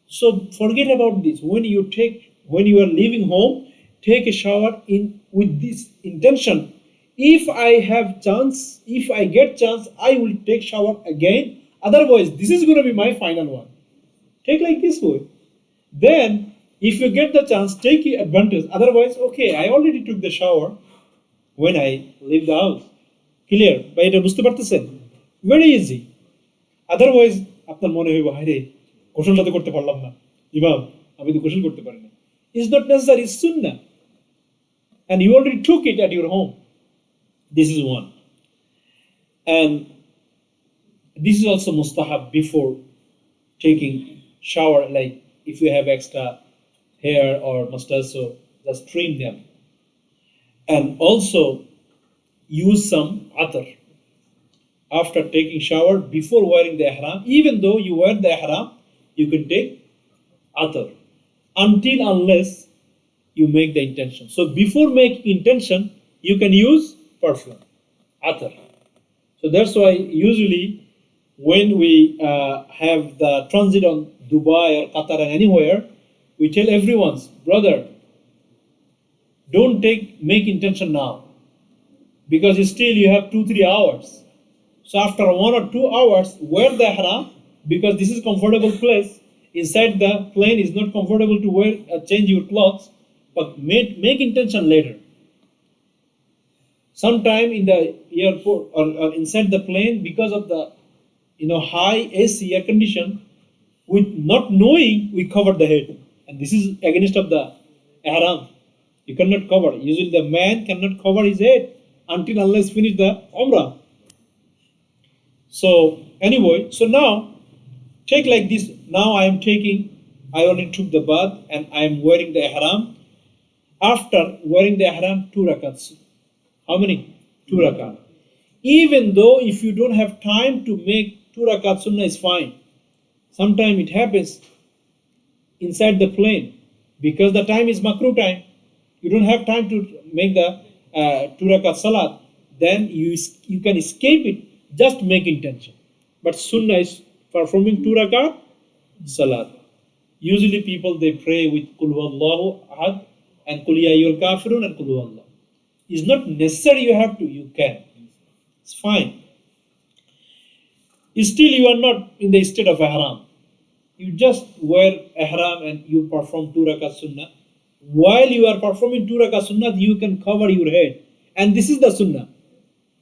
So forget about this. When you are leaving home, take a shower with this intention. If I get chance, I will take shower again. Otherwise, this is going to be my final one. Take like this way. Then, if you get the chance, take advantage. Otherwise, okay, I already took the shower when I leave the house. Clear? By এটা বুঝতে পারতেছেন? Very easy. Otherwise, আপনার মনে হইব, হায় রে, গোসলটা তো করতে পারলাম না। ইমাম, আমি তো গোসল করতে পারি না। It's not necessary, it's sunnah. And you already took it at your home. This is one. And this is also mustahab before taking shower, like if you have extra hair or mustache, so just trim them. And also use some atar after taking shower before wearing the ihram. Even though you wear the ihram, you can take atar unless you make the intention. So before making intention, you can use perfume, atar. So that's why usually when we have the transit on Dubai or Qatar and anywhere, we tell everyone, brother, don't make intention now, because still you have 2-3 hours. So after 1 or 2 hours, wear the ihram, because this is comfortable place. Inside the plane is not comfortable to change your clothes, but make intention later. Sometime in the airport or inside the plane, because of the high AC air condition, with not knowing, we cover the head, and this is against of the ihram. You cannot cover. Usually the man cannot cover his head unless finish the umrah. So anyway, so now take like this. Now I already took the bath and I am wearing the ihram. After wearing the ihram, 2 rakats. How many? 2 rakat. Even though if you don't have time to make 2 rakat sunnah is fine. Sometimes it happens inside the plane because the time is makruh time. You don't have time to make the 2 rakat salat. Then you can escape it. Just make intention. But sunnah is performing 2 rakat salat. Usually people they pray with Qul Huwallahu Ahad and Qul Ya Ayyuhal Kafirun and Qul Huwallah. It's not necessary you have to, you can. It's fine. Still you are not in the state of ihram. You just wear ihram and you perform 2 rakat sunnah. While you are performing 2 rakat sunnah, you can cover your head. And this is the sunnah.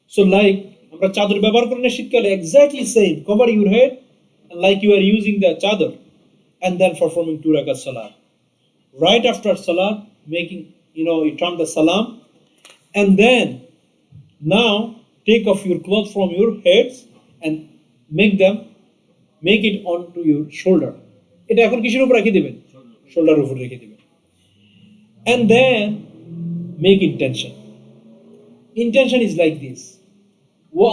So like, আমরা চাদর ব্যবহার করি না শীতকালে, exactly same. Cover your head like you are using the chadar and then performing 2 rakat salat. Right after salat, making, you turn the salam and then now take off your clothes from your heads and make it onto your shoulder. এটা এখন কিসের উপর রেখে দিবেন? Shoulder উপর রেখে দিবেন. And then make intention. Intention is like this. Wa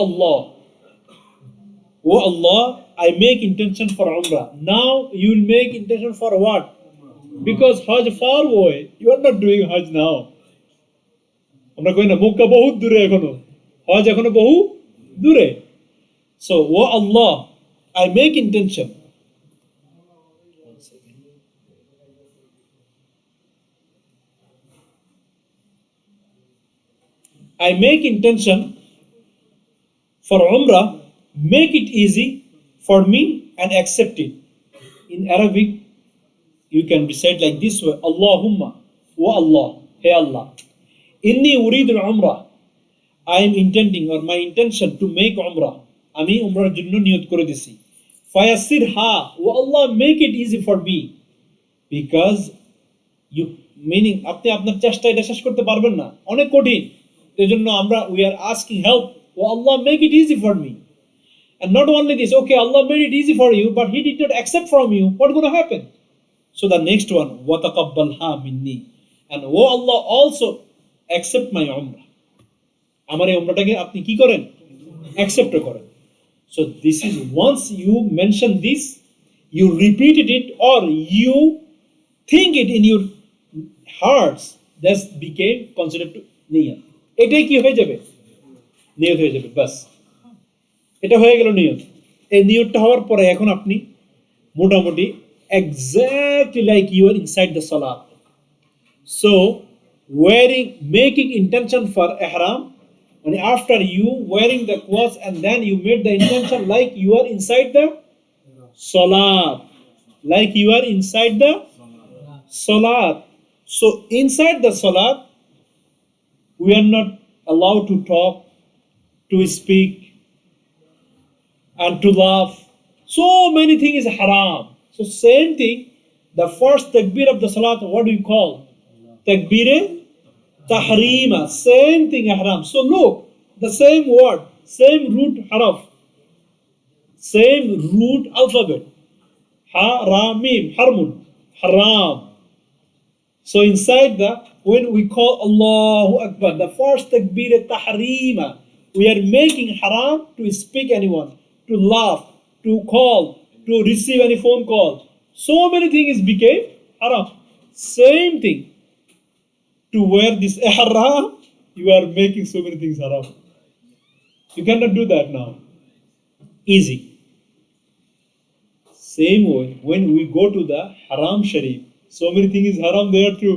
Allah, I make intention for Umrah. Now you will make intention for what? Because Hajj far away. You are not doing Hajj now. আমরা কই না মক্কা বহুত দূরে এখনো, হজ এখনো বহু দূরে. So wa Allah, I make intention. I make intention for Umrah, make it easy for me and accept it. In Arabic, you can recite like this way: Allahumma, wa Allah, hey Allah, inni uridu al-Umrah. I am intending, or my intention to make Umrah. আমি উমরার জন্য নিয়ত করে দিছি. Fayassirha, wa Allah, make it easy for me. Because you, meaning আপনি আপনার চেষ্টা এটা শেষ করতে পারবেন না, অনেক কঠিন. এজন্য আমরা we are asking help. Oh Allah, make it easy for me. And not only this, okay, Allah made it easy for you, but He did not accept from you. What's going to happen? So the next one, وَتَقَبَّلْهَا مِنِّي. And oh Allah, also accept my umrah. আমার এই umrahটাকে আপনি কি করেন? Accept করেন. So this is, once you mention this, you repeated it or you think it in your hearts, that became considered to niyat. এটাই কি হয়ে যাবে? নিয়ত হয়ে যাবে, বাস এটা হয়ে গেল নিয়ত. এই নিয়তটা হওয়ার পরে এখন আপনি মোটামুটি exactly like you are inside the salat. So making intention for ihram, and after you wearing the clothes and then you made the intention like you are inside the salat, like you are inside the salat. So inside the salat we are not allowed to talk, to speak, and to laugh. So many things is haram. So same thing, the first takbir of the salat, what do you call? Takbir tahrima. Same thing haram. So look, the same word, same root haraf, same root alphabet. Ha, ra, mim, harmun, haram. So inside when we call Allahu Akbar, the first takbir tahrima, we are making haram to speak anyone, to laugh, to call, to receive any phone call. So many things became haram. Same thing. To wear this ihram, you are making so many things haram. You cannot do that now. Easy. Same way, when we go to the Haram Sharif, so many things is haram there too.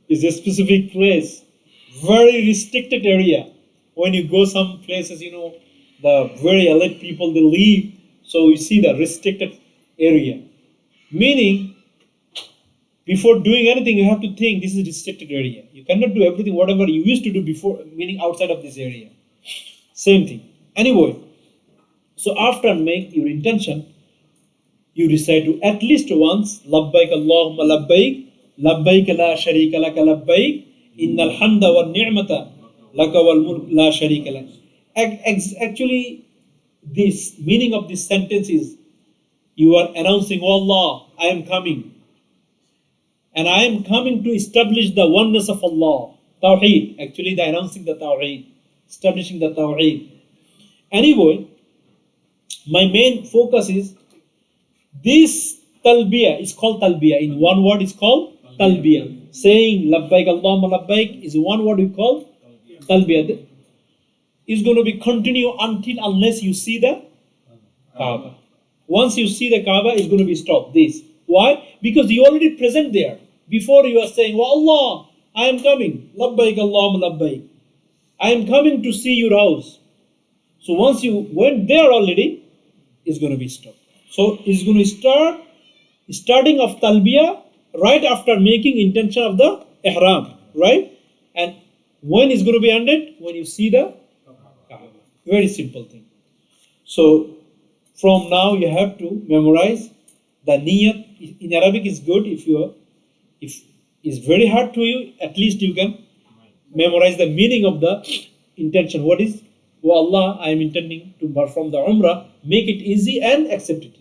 It's a specific place, very restricted area. When you go some places, the very elite people, they live, so you see the restricted area. Meaning, before doing anything, you have to think this is a restricted area. You cannot do everything, whatever you used to do before, meaning outside of this area. Same thing. Anyway, so after make your intention, you recite to at least once, Labbaik Allahumma Labbaik, Labbaik la sharika laka Labbaik, Innal hamda wa ni'mata laka wal mulk la sharika lak. Actually, this meaning of this sentence is, you are announcing, oh Allah, I am coming. And I am coming to establish the oneness of Allah. Tawheed. Actually, the announcing the Tawheed. Establishing the Tawheed. Anyway, my main focus is this talbiyah. It's called talbiyah. In one word, it's called talbiyah. Saying labbaik Allahumma labbaik is one word we call talbiyah. It's going to be continue unless you see the Kaaba. Once you see the Kaaba, it's going to be stopped. This. Why? Because you already present there. Before you are saying, "Well, Allah, I am coming. Labbaik Allahumma labbaik. I am coming to see your house." So once you went there already, it's going to be stopped. So it's going to starting of talbiyah right after making intention of the ihram, right? And when is going to be ended? When you see the Kaaba. Very simple thing. So from now you have to memorize the niyat. In Arabic is good. If it's very hard to you, at least you can memorize the meaning of the intention. What is, "Oh Allah, I am intending to perform the Umrah." Make it easy and accept it.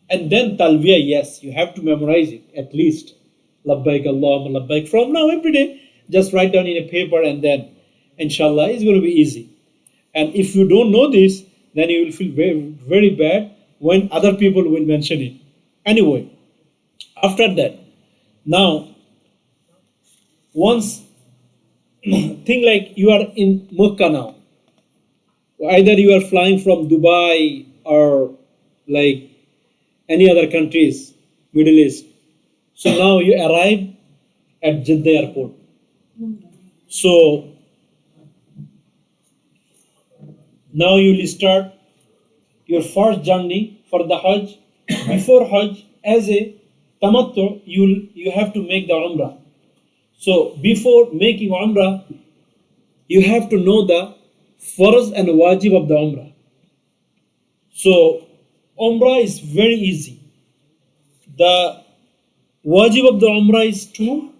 And then talbiyah, yes, you have to memorize it at least. Labbaik Allahumma labbaik. From now every day, just write down in a paper, and then inshallah it's going to be easy. And if you don't know this, then you will feel very, very bad when other people will mention it. Anyway, after that, now, once, think like you are in Mecca now. Either you are flying from Dubai or like any other countries, Middle East. So now you arrive at Jeddah airport. So now you will start your first journey for the Hajj. Before Hajj, as a tamattu, you have to make the Umrah. So before making Umrah, you have to know the farz and wajib of the Umrah. So Umrah is very easy. The wajib of the Umrah is 2.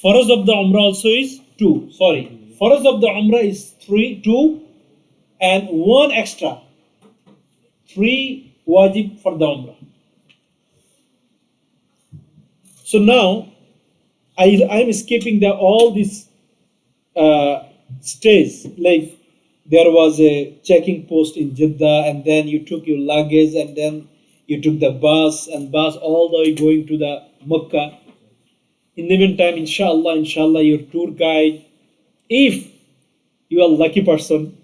Farz of the Umrah also is 2. Sorry. Farz of the Umrah is 2 and 1 extra. 3 wajib for the Umrah. So now I'm skipping all these stays. Like there was a checking post in Jeddah, and then you took your luggage, and then you took the bus all the way going to the Mecca. In the meantime, inshallah, your tour guide, if you are a lucky person,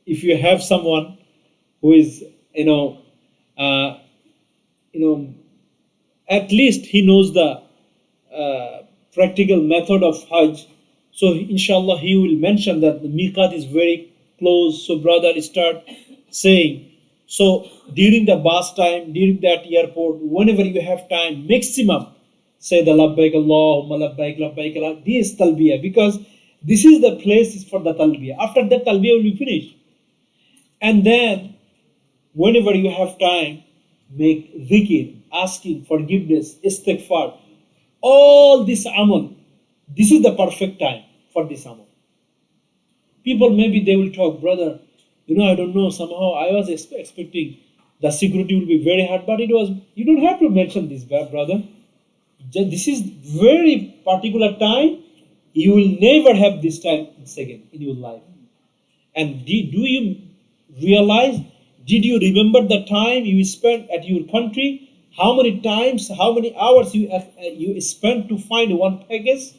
if you have someone who is, at least he knows the practical method of Hajj. So inshallah he will mention that the miqat is very close. So brother start saying. So during the bus time, during that airport, whenever you have time, maximum say the labbaik Allahumma labbaik labbaik Allah. This is talbiyah, because this is the place for the talbiyah. After that talbiyah will be finished. And then whenever you have time, make dhikr, asking forgiveness, istighfar. All this amal, this is the perfect time for this amal. People maybe they will talk, brother, I don't know, somehow I was expecting the security will be very hard, but it was, you don't have to mention this, brother. This is very particular time. You will never have this time second in your life. And do you realize, did you remember the time you spent at your country? How many times, how many hours you spent to find one package?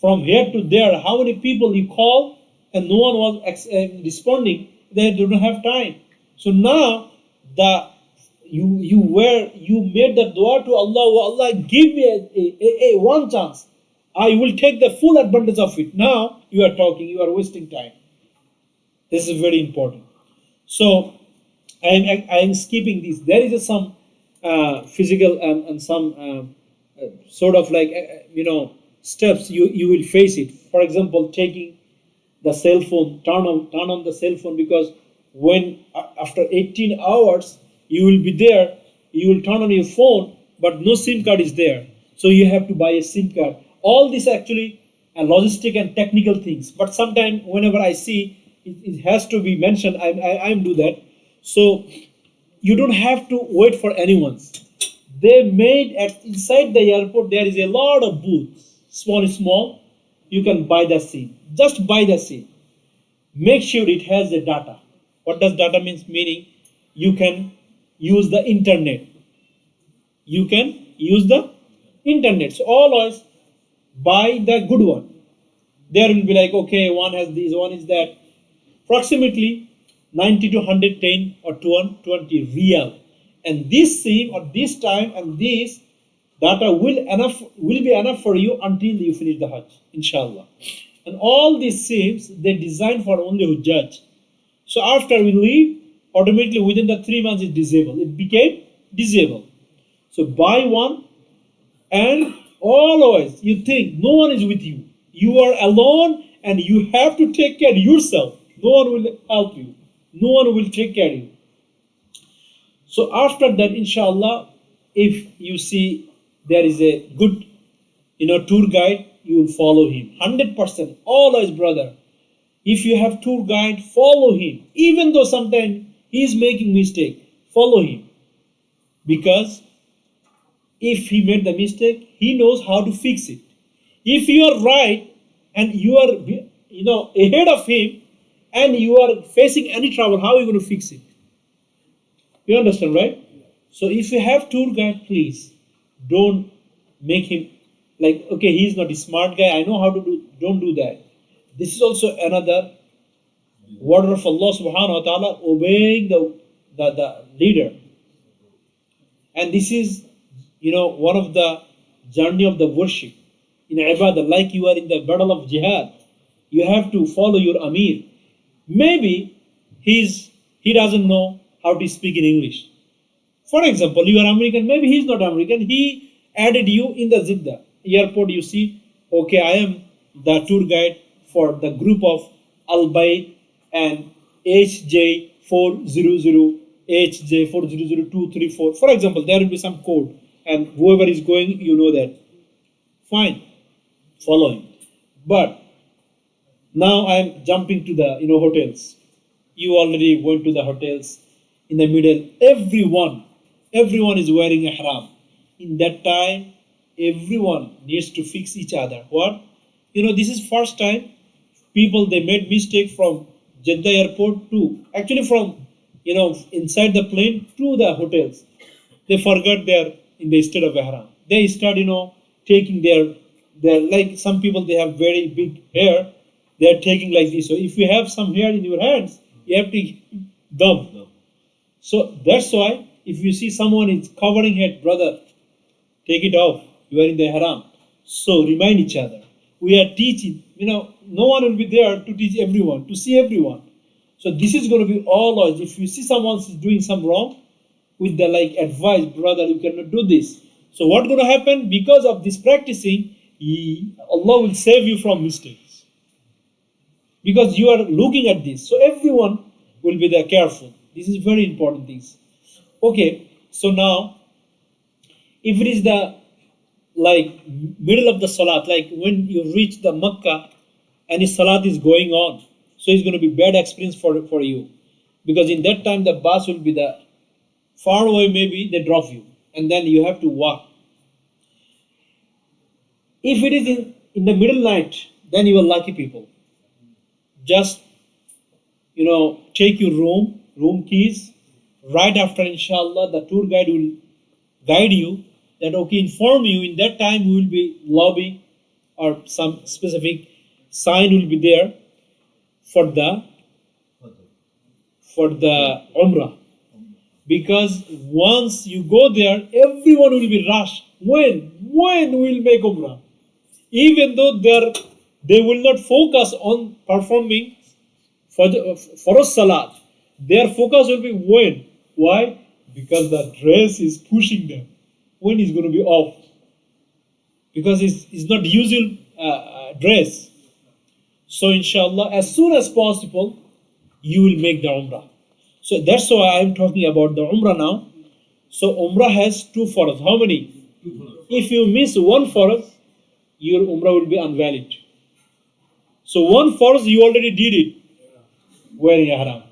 From here to there, how many people you call and no one was responding? They don't have time. So now you made the dua to Allah. Oh Allah, give me a one chance. I will take the full advantage of it. Now you are talking, you are wasting time. This is very important. So I am skipping this. There is some physical and some sort of like steps you will face it. For example, taking the cell phone, turn on the cell phone, because when after 18 hours you will be there, you will turn on your phone, but no SIM card is there. So you have to buy a SIM card. All this actually logistic and technical things. But sometimes whenever I see it has to be mentioned, I do that. So you don't have to wait for anyone. They made inside the airport there is a lot of booths, small. You can buy the SIM. Just buy the SIM. Make sure it has the data. What does data means? Meaning you can use the internet. You can use the internet. So always buy the good one. There will be like, okay, one has this, one is that. Approximately 90 to 110 or 220 real. And this SIM or this time and this data will be enough for you until you finish the Hajj, inshallah. And all these SIMs, they designed for only Hujjaj. So after we leave, automatically within the 3 months it's disabled. It became disabled. So buy one, and always you think no one is with you. You are alone and you have to take care of yourself. No one will help you. No one will take care of you. So after that, inshallah, if you see there is a good, tour guide, you will follow him. 100%. Always, brother. If you have tour guide, follow him. Even though sometimes he is making mistake, follow him. Because if he made the mistake, he knows how to fix it. If you are right and you are, ahead of him and you are facing any trouble, how are you going to fix it? You understand, right? So if you have tour guide, please don't make him like, okay, he's not a smart guy, I know how to do. Don't do that. This is also another word of Allah subhanahu wa ta'ala, obeying the leader. And this is, one of the journey of the worship in ibadah, like you are in the battle of jihad. You have to follow your Amir. Maybe he doesn't know how to speak in English. For example, you are American, maybe he's not American. He added you in the Jeddah airport. You see, okay, I am the tour guide for the group of Al Bayt and HJ400, HJ400234. For example, there will be some code, and whoever is going, you know that. Fine, follow him. But now I am jumping to the hotels. You already went to the hotels. In the middle, everyone is wearing ihram. In that time, everyone needs to fix each other. What? This is first time people, they made mistake from Jeddah airport to, actually from, inside the plane to the hotels. They forgot their, in the state of ihram. They start, taking their, like some people, they have very big hair. They are taking like this. So if you have some hair in your hands, you have to dump. So that's why if you see someone is covering head, brother, take it off. You are in the haram. So remind each other. We are teaching. No one will be there to teach everyone, to see everyone. So this is going to be always. If you see someone is doing some wrong, with the advice, brother, you cannot do this. So what's going to happen? Because of this practicing, Allah will save you from mistakes. Because you are looking at this. So everyone will be there careful. This is very important things. Okay, so now, if it is the middle of the salat, like when you reach the Makkah and the salat is going on, so it's going to be bad experience for you. Because in that time the bus will be the far away, maybe they drop you. And then you have to walk. If it is in the middle night, then you are lucky people. Just, take your room keys. Right after, inshallah, the tour guide will guide you that, okay, inform you in that time we will be lobby or some specific sign will be there for the Umrah. Because once you go there, everyone will be rushed. When will make Umrah? Even though they will not focus on performing for Salat. Their focus will be when. Why? Because the dress is pushing them. When is going to be off? Because it's not usual dress. So inshallah, as soon as possible, you will make the Umrah. So that's why I'm talking about the Umrah now. So Umrah has 2 farz. How many? If you miss one farz, your Umrah will be invalid. So one farz, you already did it. Wearing ihram.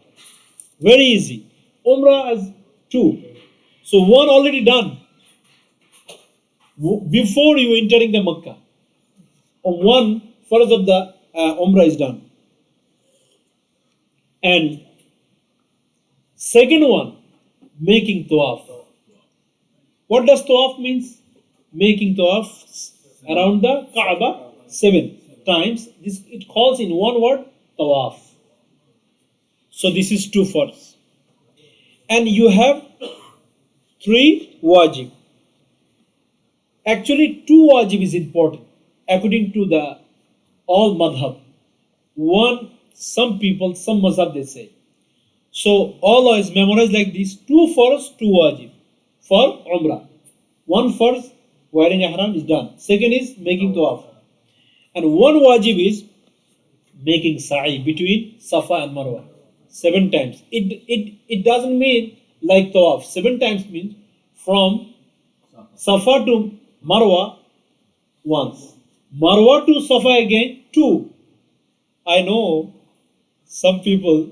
Very easy. Umrah has 2. So one already done. Before you entering the Makkah. One farz of the Umrah is done. And second one, making tawaf. What does tawaf means? Making tawaf around the Kaaba 7 times. It calls in one word, tawaf. So this is 2 farz. And you have 3 wajib. Actually, 2 wajib is important according to the all madhab. One, some people, some mazhab they say. So all is memorized like this: 2 farz, 2 wajib for umrah. 1 farz, wearing ihram, is done. Second is making tawaf. And 1 wajib is making sa'i between Safa and Marwa 7 times. It doesn't mean like tawaf. 7 times means from Safa to Marwa once. Marwa to Safa again 2. I know some people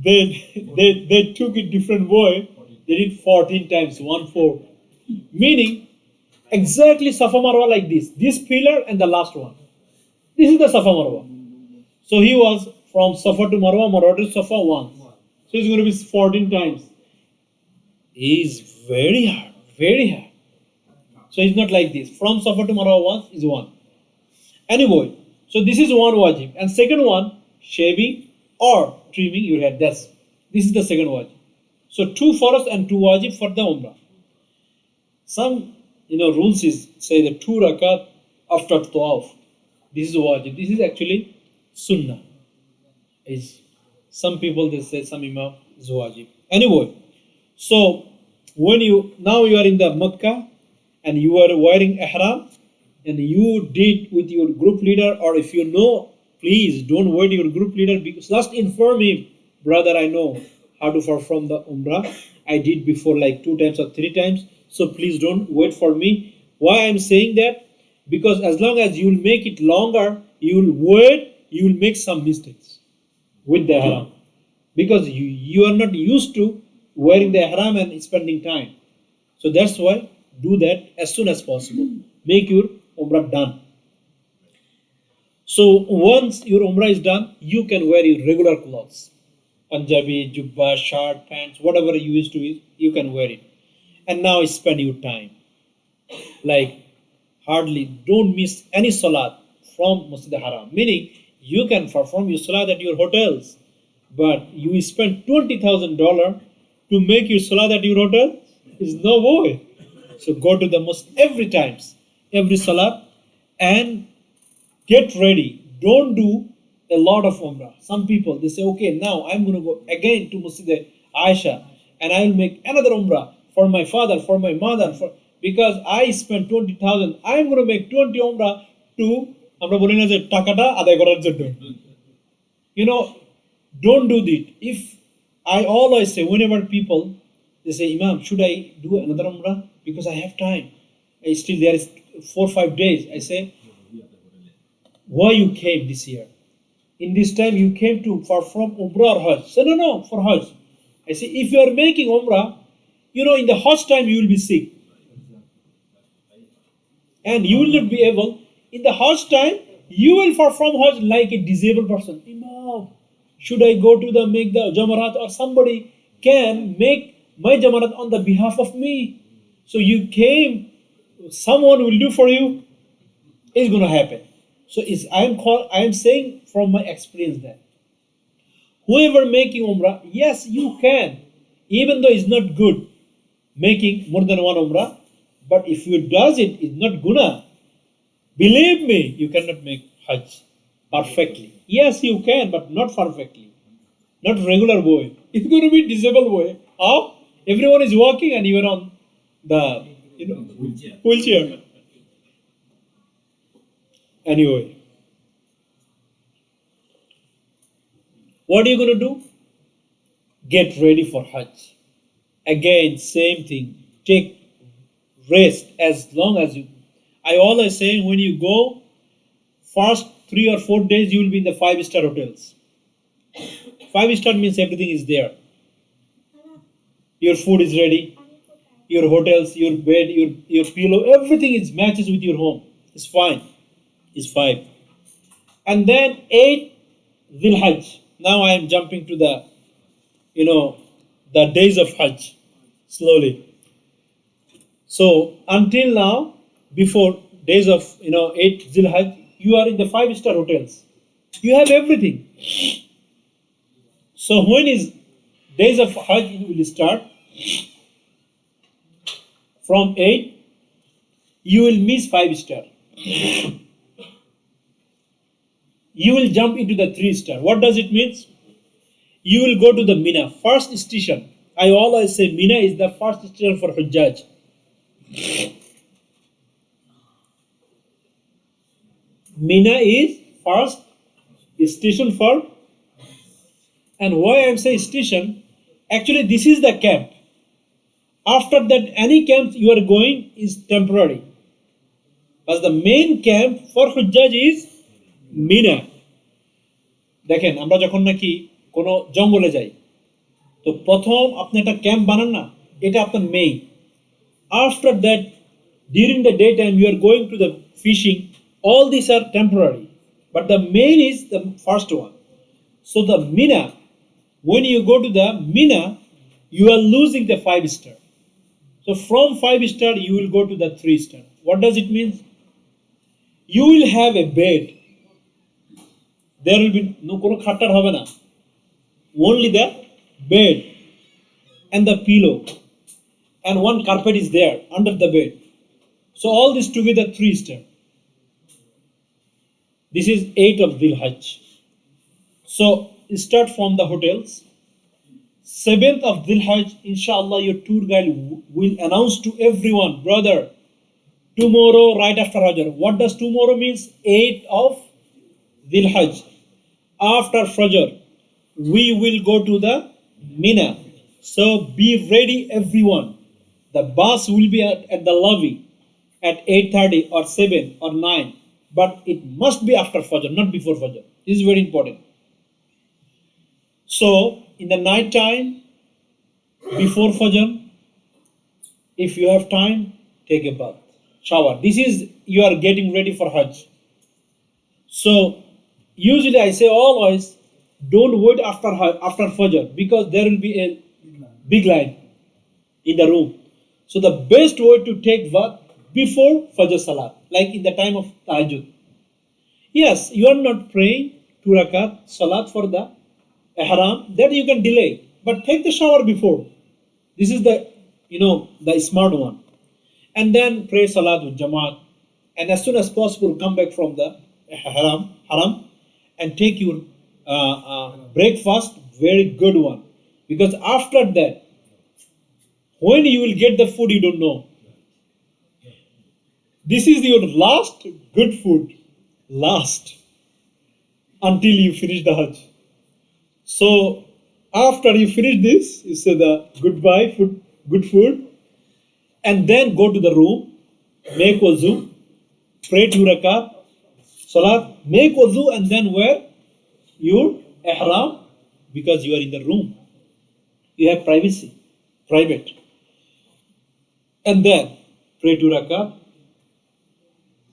they took it different way. They did 14 times, 1-4. Meaning exactly Safa Marwa like this. This pillar and the last one. This is the Safa Marwa. So he was from Safa to Marwa, Marwa to Safa once. So it's going to be 14 times. He is very hard, very hard. So it's not like this. From Safa to Marwa once is 1. Anyway, so this is 1 wajib. And second one, shaving or trimming your hair. This is the second wajib. So 2 farz and 2 wajib for the umrah. Some rules is say the 2 rakat after tawaf. This is wajib. This is actually sunnah. Is some people they say, some imam is wajib. Anyway, so when you are in the Makkah and you are wearing ihram and you did with your group leader, or if you know, please don't wait your group leader, because just inform him, brother, I know how to perform the umrah. I did before like 2 times or 3 times. So please don't wait for me. Why I'm saying that? Because as long as you will make it longer, you will wait, you will make some mistakes with the ihram. Because you are not used to wearing the ihram and spending time. So that's why do that as soon as possible. Make your umrah done. So once your umrah is done, you can wear your regular clothes. Punjabi, jubba, shirt, pants, whatever you used to use, you can wear it. And now spend your time. Like hardly don't miss any salat from Masjid Haram. Meaning you can perform your salat at your hotels, but you spend $20,000 to make your salat at your hotel? Is no way. So go to the mosque every salat, and get ready. Don't do a lot of umrah. Some people they say, okay, now I'm going to go again to Masjid Aisha and I will make another umrah for my father, for my mother, because I spent 20,000. I'm going to make 20 umrah to আমরা বলি না যে টাকাটা আদায় করার জন্য don't do that. If I always say, whenever people they say, Imam, should I do another umrah because I have time, still there is 4-5 days, I say, why you came this year? In this time you came to perform umrah or hajj? Say no, for hajj. I say, if you are making umrah, in the hajj time you will be sick and you will not be able. In the hajj time, you will perform hajj like a disabled person. Imam, should I go to make the jamarat, or somebody can make my jamarat on the behalf of me? So you came, someone will do for you. It's going to happen. So I am saying from my experience that whoever making umrah, yes, you can, even though it's not good making more than 1 umrah, but if you does it, it's not guna. Believe me, you cannot make hajj perfectly. Yes, you can, but not perfectly. Not regular way. It's going to be disabled way. How? Everyone is walking and you are on the wheelchair. Anyway, what are you going to do? Get ready for hajj. Again, same thing. Take rest as long as you. I always say, when you go, first 3 or 4 days you will be in the 5-star hotels. 5-star means everything is there. Your food is ready, your hotels, your bed, your pillow, everything is matches with your home. It's fine. It's 5. And then 8 Dhul Hajj. Now I am jumping to the days of Hajj slowly. So until now, before days of 8 Dhul Hajj, you are in the 5-star hotels. You have everything. So when is days of Hajj will start? From 8, you will miss 5-star. You will jump into the 3-star. What does it mean? You will go to the Mina, first station. I always say Mina is the first station for Hajj. Mina is first station for, and why I am saying station, actually this is the camp. After that, any camp you are going is temporary. As the main camp for Hujjaj is Mina. দেখেন আমরা যখন নাকি কোনো জঙ্গলে যাই তো প্রথম আপনি একটা ক্যাম্প বানান না, এটা আপনার main. After that, during the daytime you are going to the fishing, all these are temporary, but the main is the first one. So the Mina, when you go to the Mina, you are losing the 5-star. So from 5-star you will go to the 3-star. What does it mean? You will have a bed. There will be no kono khattar hobe na, only the bed and the pillow, and one carpet is there under the bed. So all this together 3-star. This is 8 of Dhul Hajj. So start from the hotels. 7th of Dhul Hajj, inshallah, your tour guide will announce to everyone, brother, tomorrow right after Hajj. What does tomorrow means? 8 of Dhul Hajj. After Fajr, we will go to the Mina. So be ready, everyone. The bus will be at the lobby at 8:30 or 7 or 9. But it must be after Fajr, not before Fajr. This is very important. So in the night time, before Fajr, if you have time, take a bath, shower. This is, you are getting ready for Hajj. So usually I say always, don't wait after Fajr, because there will be a big line in the room. So the best way to take bath before Fajr Salat, like in the time of Tahajjud. Yes, you are not praying 2 rakat Salat for the Ihram, that you can delay, but take the shower before. This is the, the smart one. And then pray Salat with Jamaat, and as soon as possible come back from the haram, and take your breakfast, very good one. Because after that, when you will get the food, you don't know. This is your last good food, last, until you finish the Hajj. So after you finish this, you say the goodbye food, good food, and then go to the room, make wuzu, pray 2 rakat, salat, make wuzu, and then wear your ihram, because you are in the room. You have privacy, private. And then pray 2 rakat,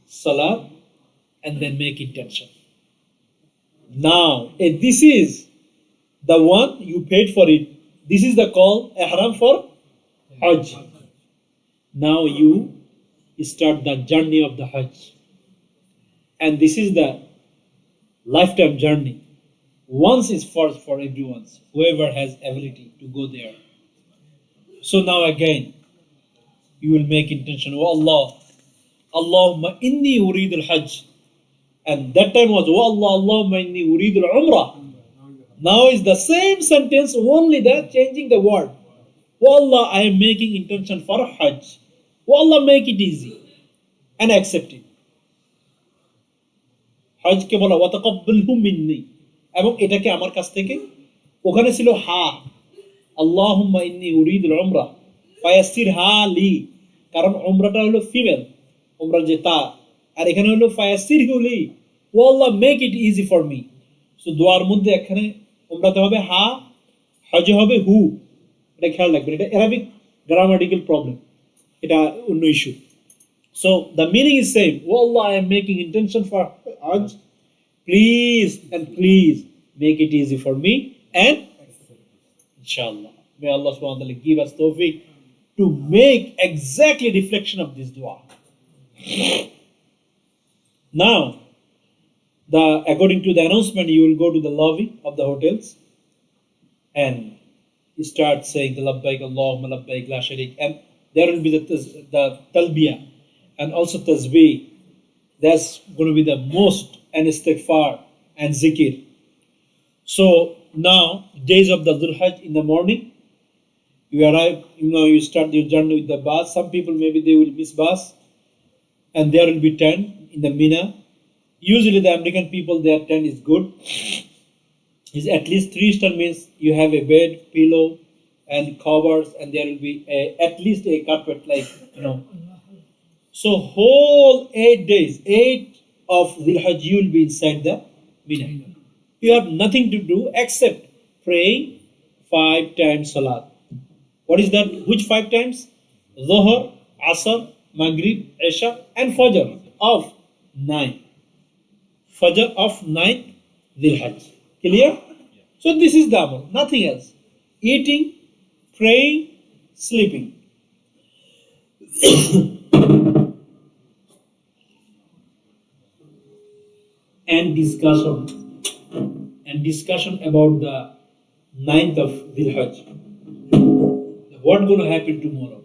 salat, and then make intention. Now, this is the one you paid for it. This is the call, ihram for Hajj. Now you start the journey of the Hajj. And this is the lifetime journey. Once is first for everyone, whoever has ability to go there. So now again, you will make intention, oh Allah, Allahumma inni urid al-Hajj. And that time was, oh Allah, Allahumma inni urid al-Umrah. Now is the same sentence, only that changing the word. Oh Allah, I am making intention for Hajj. Oh Allah, make it easy and accept it. Hajj ke bola wataqabbalhu minni, এবং এটাকে আমার কাছ থেকে, ওখানে ছিল হা, আল্লাহুম্মা ইন্নী উরিদুল উমরা ফায়াসসিরহা লি, কারণ উমরাটা হলো ফিমেল, উমরা যে তা, আর এখানে হলো ফায়াসসিরহু লি, O Allah make it easy for me. So দোয়ার মধ্যে এখানে উমরাতে হবে হা, হজে হবে হু। এটা খেয়াল রাখবেন, এটা অ্যারাবিক গ্রামাটিক্যাল প্রবলেম, এটা অন্য issue. So the meaning is same. Oh Allah, I am making intention for Hajj. Please and please make it easy for me, and inshallah, may Allah subhanahu wa ta'ala give us tawfiq to make exactly reflection of this dua. Now, according to the announcement, you will go to the lobby of the hotels. and you start saying the labbaik Allahumma labbaik la sharik, and there will be the talbiyah and also tasbih. That's going to be the most, and istighfar and zikr. So now, days of the Dhul Hajj in the morning, you arrive, you start your journey with the bus. Some people maybe they will miss bus, and there will be tent in the Mina. Usually the American people, their tent is good. Is at least 3-star means you have a bed, pillow, and covers, and there will be at least a carpet, So whole 8 days, 8 of Dhul Hajj, you will be inside the Mina. You have nothing to do except praying 5 times Salat. What is that? Which 5 times? Dhuhr, Asr, Maghrib, Isha, and Fajr of 9. Fajr of 9th Dhul Hajj. Clear? So this is the amal, nothing else. Eating, praying, sleeping. and discussion about the 9th of Dhul Hajj. What's going to happen tomorrow?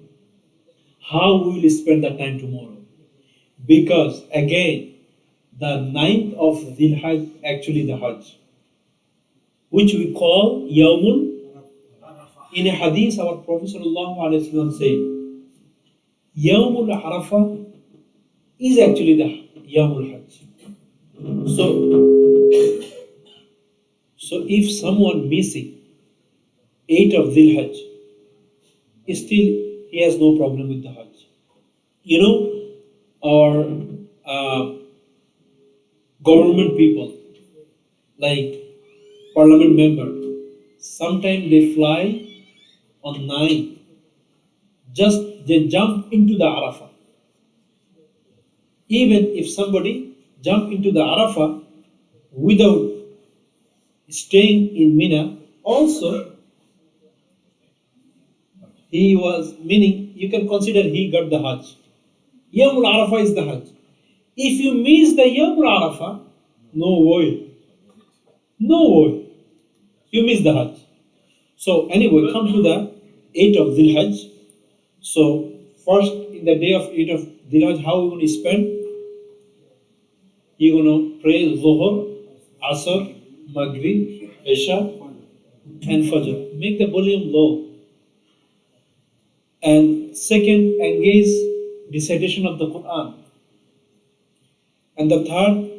How we will spend the time tomorrow? Because again, the 9th of Dhul Hajj, actually the Hajj, which we call Yawmul. In a hadith, our Prophet ﷺ said, Yawmul Arafah is actually the Yawmul Hajj. So if someone missing 8 of Dhul Hajj, still he has no problem with the Hajj. Our government people, like parliament member, sometimes they fly on 9, just they jump into the Arafah. Even if somebody jump into the Arafah without staying in Mina, also he was, meaning you can consider he got the Hajj. Yawmul Arafah is the Hajj. If you miss the Yawmul Arafah, no way. You miss the Hajj. So anyway, come to the 8th of Dhul Hajj. So first, in the day of 8th of Dhul Hajj, how are you going to spend? You're going to pray Dhuhr, Asr, Maghrib, Isha, and Fajr. Make the volume low. And second, engage recitation of the Quran. And the third,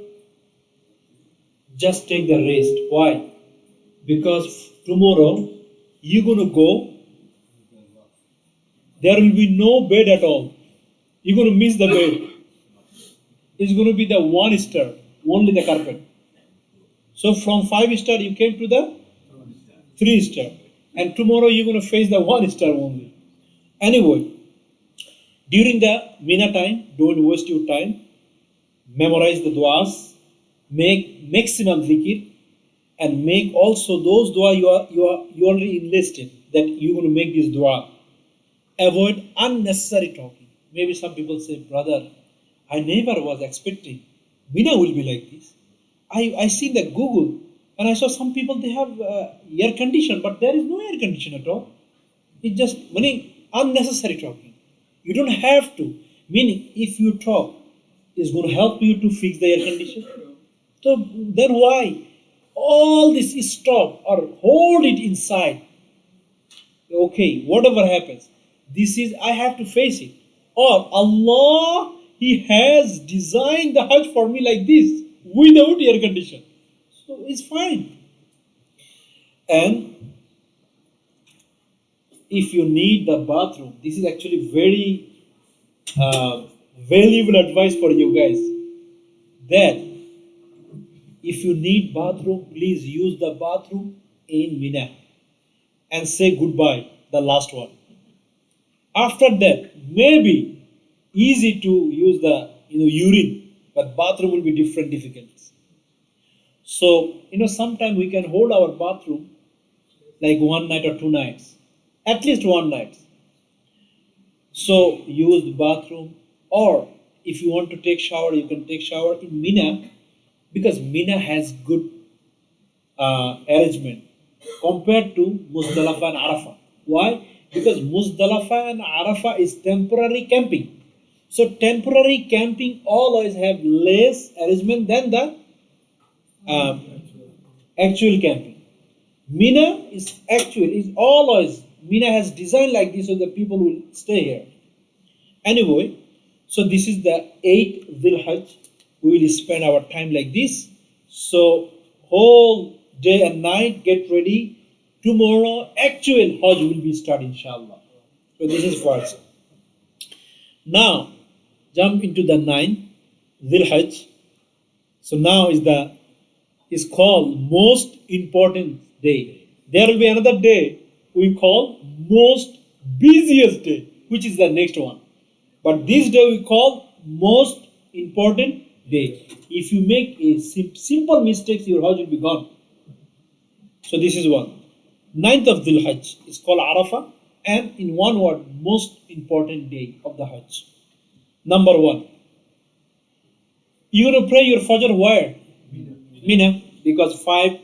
just take the rest. Why? Because tomorrow you're going to go, there will be no bed at all. You're going to miss the bed. It's going to be the 1-star, only the carpet. So from 5-star you came to the 3-star. And tomorrow you're going to face the 1-star only. Anyway, during the Mina time, don't waste your time. Memorize the du'as, make maximum dhikr, and make also those dua you already enlisted that you're going to make this dua. Avoid unnecessary talking. Maybe some people say, brother, I never was expecting Mina will be like this. I see that Google, and I saw some people, they have air condition, but there is no air condition at all. It's just unnecessary talking. You don't have to. Meaning, if you talk, it's going to help you to fix the air condition. So then why? All this is stop or hold it inside. Okay, whatever happens, this is, I have to face it. Or Allah, He has designed the Hajj for me like this, without air condition. So it's fine. And if you need the bathroom, this is actually very valuable advice for you guys. That if you need bathroom, please use the bathroom in Mina and say goodbye, the last one. After that, maybe easy to use the urine, but bathroom will be difficult. So sometimes we can hold our bathroom like 1 night or 2 nights, at least 1 night. So use the bathroom, or if you want to take shower, you can take shower in Mina, because Mina has good arrangement. compared to Muzdalifah and Arafah. Why? Because Muzdalifah and Arafah is temporary camping. So temporary camping always have less arrangement than the actual camping. Mina is always, Mina has designed like this so that people will stay here. Anyway, so this is the 8th Dhul Hajj. We will spend our time like this. So whole day and night, get ready. Tomorrow, actual Hajj will be started, inshallah. So this is first. Now, jump into the 9th Dhul Hajj. So now is called most important day. There will be another day we call most busiest day, which is the next one. But this day we call most important day. If you make a simple mistake, your Hajj will be gone. So this is one. 9th of Dhul Hajj is called Arafah, and in one word, most important day of the Hajj. Number 1. You're going to pray your Fajr where? Mina, because 5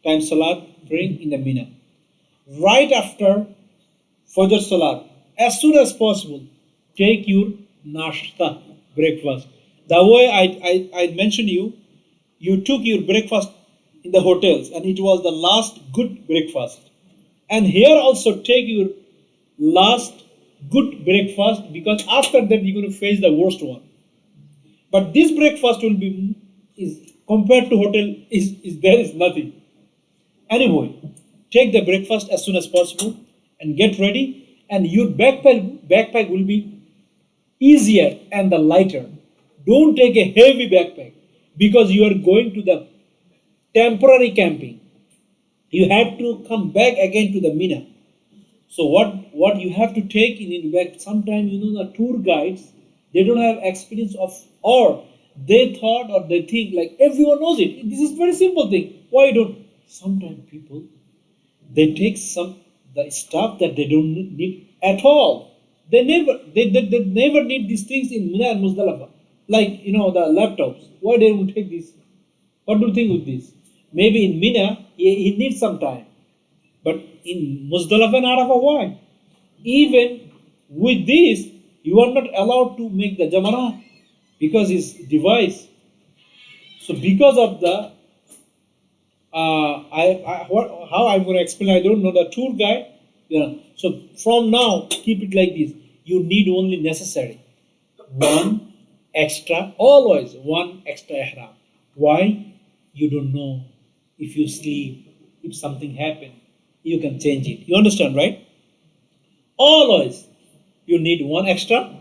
times Salat praying in the Mina. Right after Fajr Salat, as soon as possible, take your nashta, breakfast. The way I mentioned you took your breakfast in the hotels and it was the last good breakfast. And here also take your last good breakfast, because after that you're going to face the worst one. But this breakfast will be, is compared to hotel, there is nothing. Anyway, take the breakfast as soon as possible and get ready, and your backpack will be easier and the lighter. Don't take a heavy backpack because you are going to the temporary camping. You have to come back again to the Mina. So what you have to take in back, sometimes the tour guides, they don't have experience of, or they thought or they think like everyone knows it. This is very simple thing. Why don't? Sometimes people, they take the stuff that they don't need at all. They never need these things in Mina and Muzdalifah. Like the laptops. Why they don't take this? What do you think with this? Maybe in Mina he needs some time. But in Muzdalifah and Arafah, why? Even with this, you are not allowed to make the Jamarat because it's device. So because of the how I'm going to explain, I don't know the tour guide. So from now, keep it like this. You need only necessary. Always one extra ihram. Why? You don't know. If you sleep, if something happens, you can change it. You understand, right? Always you need one extra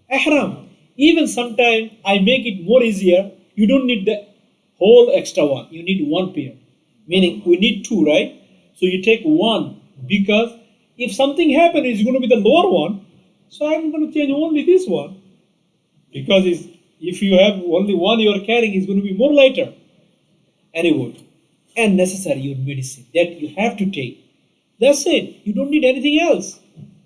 ihram. Even sometimes I make it more easier. You don't need the whole extra one. You need one pair. Meaning we need two, right? So you take one, because if something happens, it's going to be the lower one. So I'm going to change only this one. Because if you have only one you are carrying, it's going to be more lighter. Anyway, and necessary your medicine that you have to take. That's it. You don't need anything else.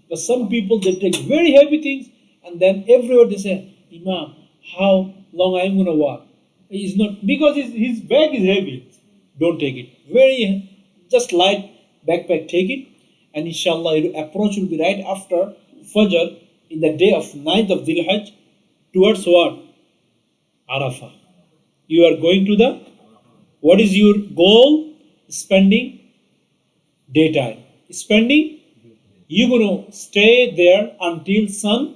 But some people, they take very heavy things, and then everywhere they say, Imam, how long I'm going to walk? He's not, because his bag is heavy. Don't take it. Very, just light backpack, take it. And inshallah, your approach will be right after Fajr in the day of 9th of Dhul Hajj towards what? Arafah. You are going to what is your goal? Spending daytime. You're going to stay there until sun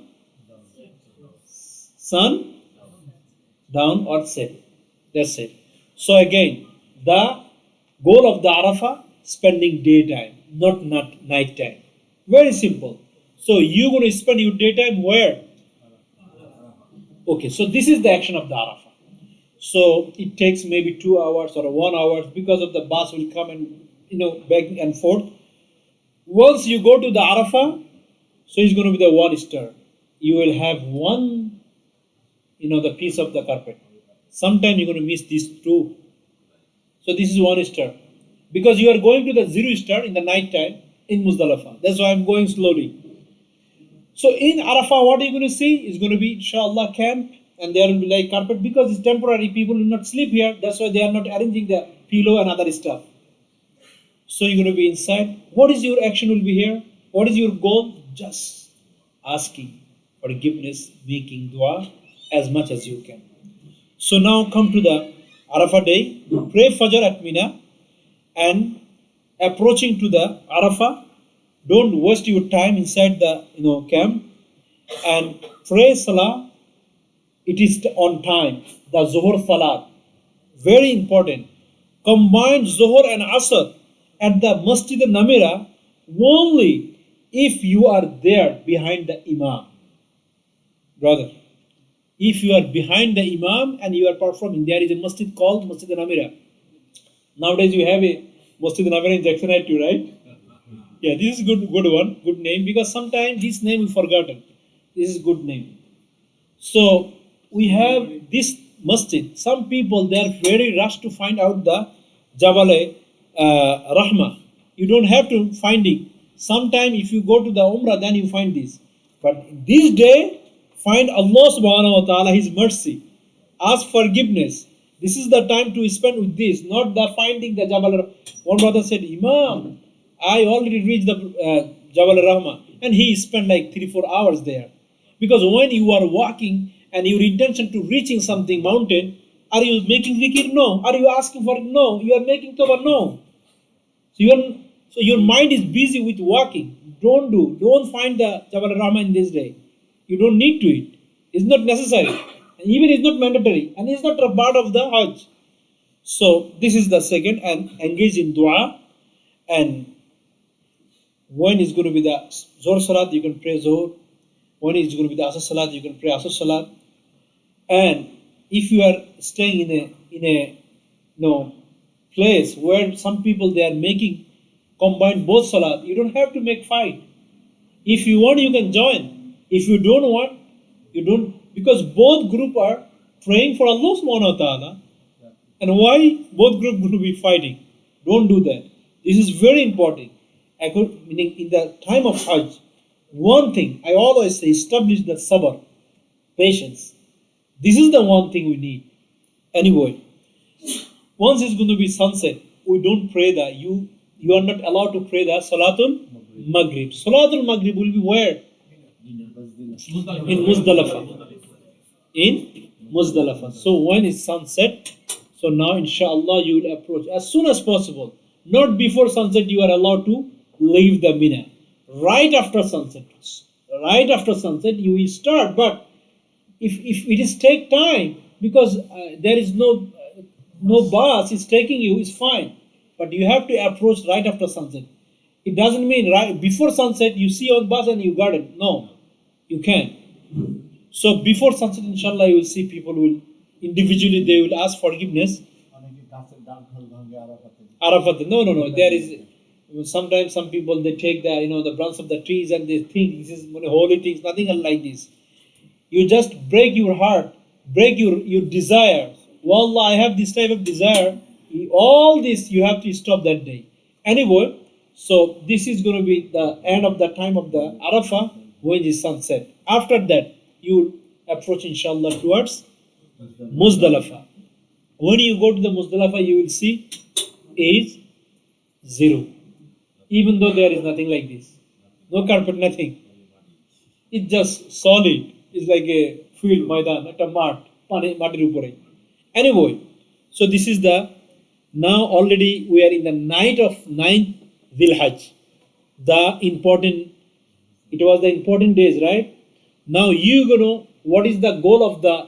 down or set. That's it. So again, the goal of the Arafah, spending daytime, not nighttime. Very simple. So you're going to spend your daytime where? Okay, so this is the action of the Arafah. So it takes maybe 2 hours or 1 hour because of the bus will come and back and forth. Once you go to the Arafah, so it's going to be the one star. You will have one, the piece of the carpet. Sometimes you're going to miss these two. So this is one star. Because you are going to the 0 star in the night time in Muzdalifah. That's why I'm going slowly. So in Arafah, what are you going to see? It's going to be, inshallah, camp. And there will be like carpet, because it's temporary. People will not sleep here. That's why they are not arranging the pillow and other stuff. So you're going to be inside. What is your action will be here? What is your goal? Just asking forgiveness, making dua as much as you can. So now come to the Arafah day. Pray Fajr at Mina and approaching to the Arafah. Don't waste your time inside the camp and pray Salah. It is on time. The Zuhur Salat. Very important. Combine Zuhur and Asr at the Masjid Namira only if you are there behind the Imam. Brother, if you are behind the Imam and you are performing, there is a masjid called Masjid Namira. Nowadays you have a Masjid Namira in Jackson Heights too, right? Yeah, this is good one, good name, because sometimes this name is forgotten. This is good name. So we have this masjid. Some people, they are very rushed to find out the Jabal Rahmah. You don't have to find it. Sometime if you go to the Umrah, then you find this. But this day, find Allah subhanahu wa ta'ala, His mercy. Ask forgiveness. This is the time to spend with this, not the finding the Jabal Rahmah. One brother said, Imam, I already reached the Jabal Rahmah. And he spent like 3-4 hours there. Because when you are walking and your intention to reaching something mountain, are you making zikr? No. Are you asking for it? No. You are making tawbah? No. So your mind is busy with walking. Don't find the Jabal Rahmah in this day. You don't need to it. It's not necessary. And even it's not mandatory. And it's not a part of the Hajj. So this is the second, and engage in dua. And when it's going to be the Zohar Salat, you can pray Zohar. When it's going to be the Asr Salat, you can pray Asr Salat. And if you are staying in a place where some people they are making combine both Salat, you don't have to make fight. If you want, you can join. If you don't want, you don't, because both group are praying for Allah subhanahu wa ta'ala. And why both group going to be fighting? Don't do that. This is very important. Meaning in the time of Hajj, one thing I always say, establish the sabr, patience. This is the one thing we need. Anyway, once it's going to be sunset, we don't pray that. You are not allowed to pray the Salatul Maghrib. Salatul Maghrib will be where? In Muzdalifah. In Muzdalifah. So when it's sunset, so now inshallah you will approach as soon as possible. Not before sunset you are allowed to leave the Mina. Right after sunset. Right after sunset you will start. But if it is take time, because there is no bus is taking you, it's fine. But you have to approach right after sunset. It doesn't mean right before sunset you see on bus and you got it. No, you can't. So before sunset, inshallah, you will see people will individually they will ask forgiveness. Arafat. No. There is sometimes some people they take the branch of the trees and they think this is holy things. Nothing like this. You just break your heart, break your desire. Wallah, I have this type of desire. All this you have to stop that day. Anyway, so this is going to be the end of the time of the Arafah when the sunset. After that, you will approach inshallah towards Muzdalifah. When you go to the Muzdalifah, you will see is 0. Even though there is nothing like this. No carpet, nothing. It's just solid. It's like a field, maidan, not a mati upore. Anyway, so this is now already we are in the night of 9th Dhul Hajj. It was the important days, right? Now you know what is the goal of the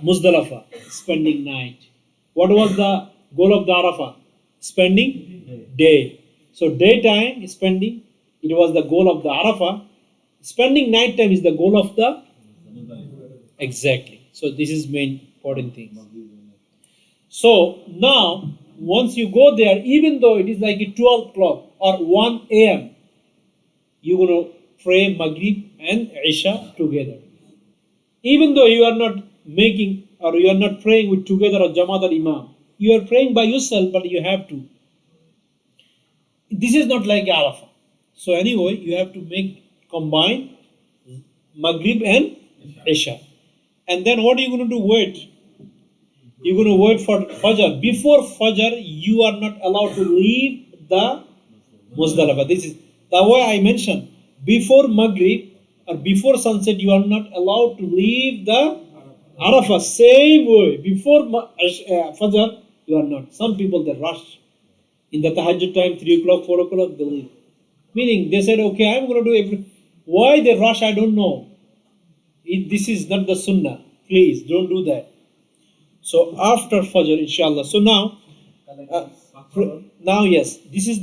Muzdalifah? Spending night. What was the goal of the Arafah? Spending day. So daytime spending, it was the goal of the Arafah. Spending night time is the goal of the exactly. So this is main important thing. So now once you go there, even though it is like 12 o'clock or 1 a.m., you're going to pray Maghrib and Isha together. Even though you are not making or you are not praying with together or Jamaat or Imam, you are praying by yourself, but you have to. This is not like Arafah. So anyway, you have to combine Maghrib and Isha. And then what are you going to do? Wait. You're going to wait for Fajr. Before Fajr, you are not allowed to leave the Muzdalifah. This is the way I mentioned. Before Maghrib or before sunset, you are not allowed to leave the Arafah. Same way. Before Fajr, you are not. Some people, they rush. In the Tahajjud time, 3 o'clock, 4 o'clock, they leave. Meaning, they said, okay, I'm going to do everything. Why they rush, I don't know. This is not the Sunnah. Please, don't do that. So after Fajr, inshallah. So now yes, this is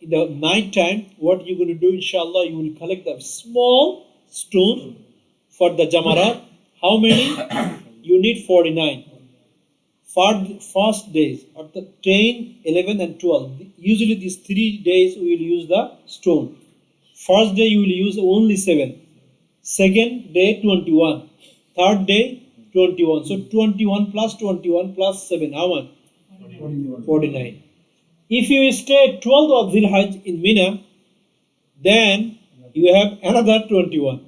in the night time. What you're going to do, inshallah, you will collect the small stone for the Jamarat. How many? You need 49. Fast days are the 10, 11 and 12. Usually these 3 days we will use the stone. First day you will use only 7. Second day 21. Third day 21. So 21 plus 7. How much? 49. If you stay 12th of Dhul Hajj in Mina, then you have another 21.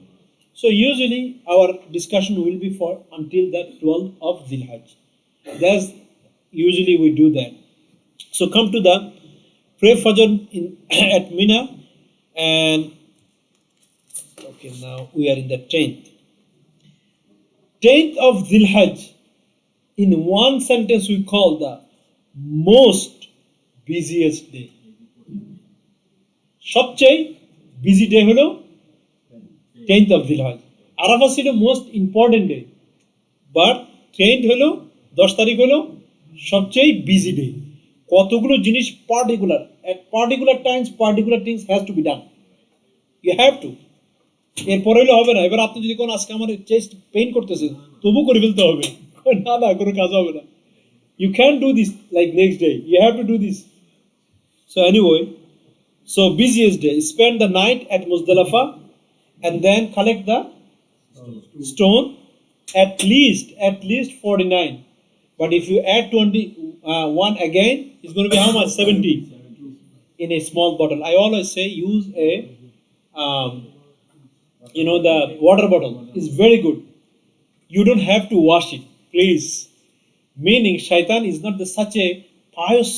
So usually our discussion will be for until the 12th of Dhul Hajj. That's usually we do that. So come to the pray Fajr at Mina, and okay, now we are in the 10th. 10th of Dhul Hajj. In one sentence we call the most busiest day. সবচেয়ে busy day হলো 10th of Dhul Hajj. Arafah ছিল most important day, but 10th হলো 10 তারিখ হলো সবচেয়ে busy day. কতগুলো জিনিস particular at particular times particular things has to be done. You have to. এরপর হইলে হবে না। এবার আপনি যদি কোন আজকে আমার চেস্ট পেইন করতেছে তবু করে ফেলতে হবে, না না কোনো কাজ হবে না। You can't do this like next day. You have to do this. So anyway, so busiest day. Spend the night at Muzdalifah and then collect the stone. At least 49. But if you add 21 again, it's going to be how much? 70 in a small bottle. I always say use a the water bottle is very good. You don't have to wash it, please. Meaning shaitan is not such a pious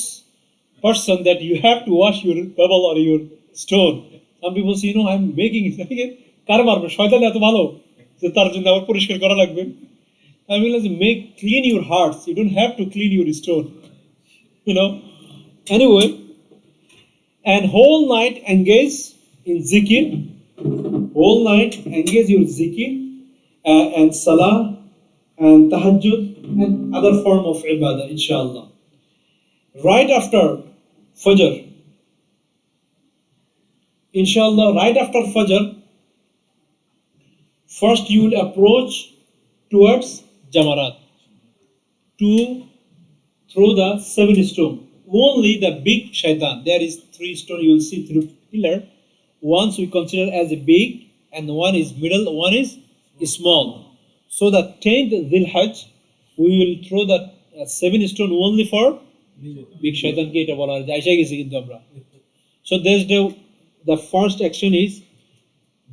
person that you have to wash your pebble or your stone. Some people say, I'm making it. কার মারবে? শয়তান এত ভালো যে তার জন্য আবার পরিষ্কার করা লাগবে। I mean, clean your hearts. You don't have to clean your stone. Anyway, and whole night engage in zikr. Whole night engage your zikr and salah and tahajjud and other form of ibadah, inshallah. Right after Fajr, inshallah, right after Fajr, first you will approach towards Jamarat to throw the 7 stone. Only the big shaitan. There is 3 stone you will see through pillar. Once we consider as a big, and one is middle, one is small. So the 10th Dhul Hajj, we will throw the 7 stone only for big shaitan. So there's the first action is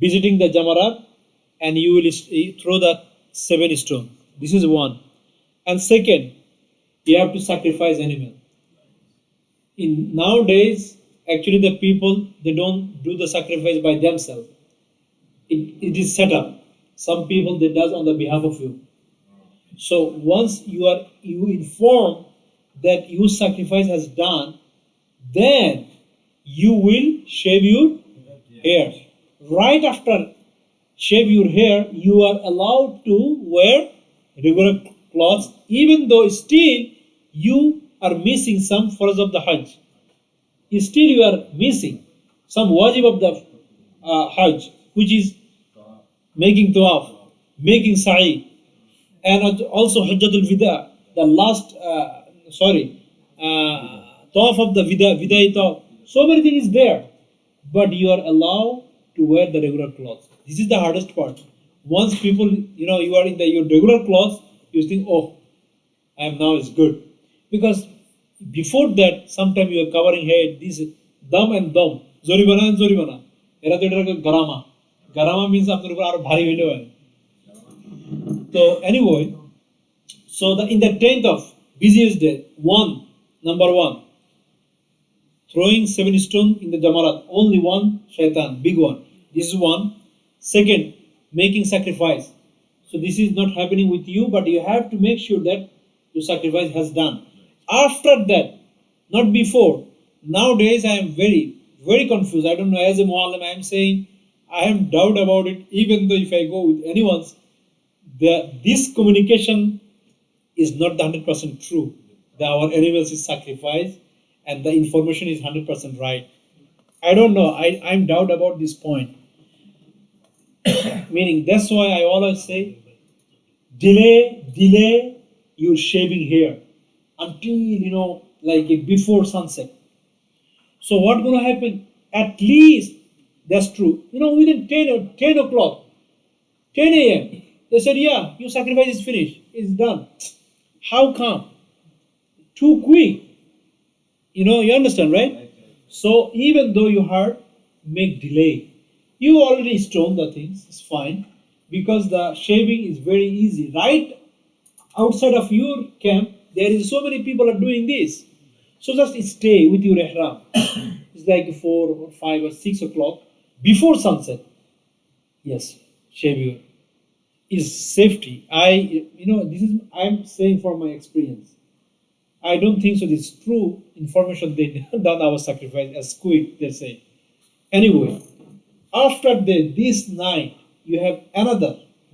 visiting the Jamarat, and you will throw the 7 stone. This is one. And second, you have to sacrifice animal. In nowadays, actually the people, they don't do the sacrifice by themselves. It is set up. Some people they does on the behalf of you. So once you inform that your sacrifice has done, then you will shave your hair. Right after shave your hair, you are allowed to wear regular clothes, even though still you are missing some farz of the Hajj. Still you are missing some wajib of the Hajj, which is making tawaf, making sa'i, and also Hajjatul Wida, the last, tawaf of the Vidai tawaf. So many things is there, but you are allowed to wear the regular clothes. This is the hardest part. Once people, you are in your regular clothes, you think, I am now is good. Because before that, sometimes you are covering head, this dam and dam, zoribana and zoribana. Garama. Garama means apnar upar aro bhari hoile hoy. So anyway, in the 10th of busiest day, number one, throwing 7 stones in the Jamarat, only one shaitan, big one. This is one. Second, making sacrifice. So this is not happening with you, but you have to make sure that your sacrifice has done. After that, not before. Nowadays I am very, very confused. I don't know, as a Muallim I am saying, I am doubt about it, even though if I go with anyone's, this communication is not the 100% true. Our animals is sacrificed and the information is 100% right. I don't know. I'm doubt about this point. Meaning that's why I always say, delay your shaving hair until like before sunset. So what's gonna happen? At least that's true. Within 10 o'clock, 10 a.m. They said, yeah, your sacrifice is finished. It's done. How come? Too quick. You understand, right? So even though you heard, make delay. You already stoned the things. It's fine. Because the shaving is very easy. Right outside of your camp, there is so many people are doing this. So just stay with your ihram. It's like 4 or 5 or 6 o'clock before sunset. Yes, shave your is safety. I'm saying from my experience. I don't think so. This is true information. They done our sacrifice as quick. They say. Anyway, after this night, you have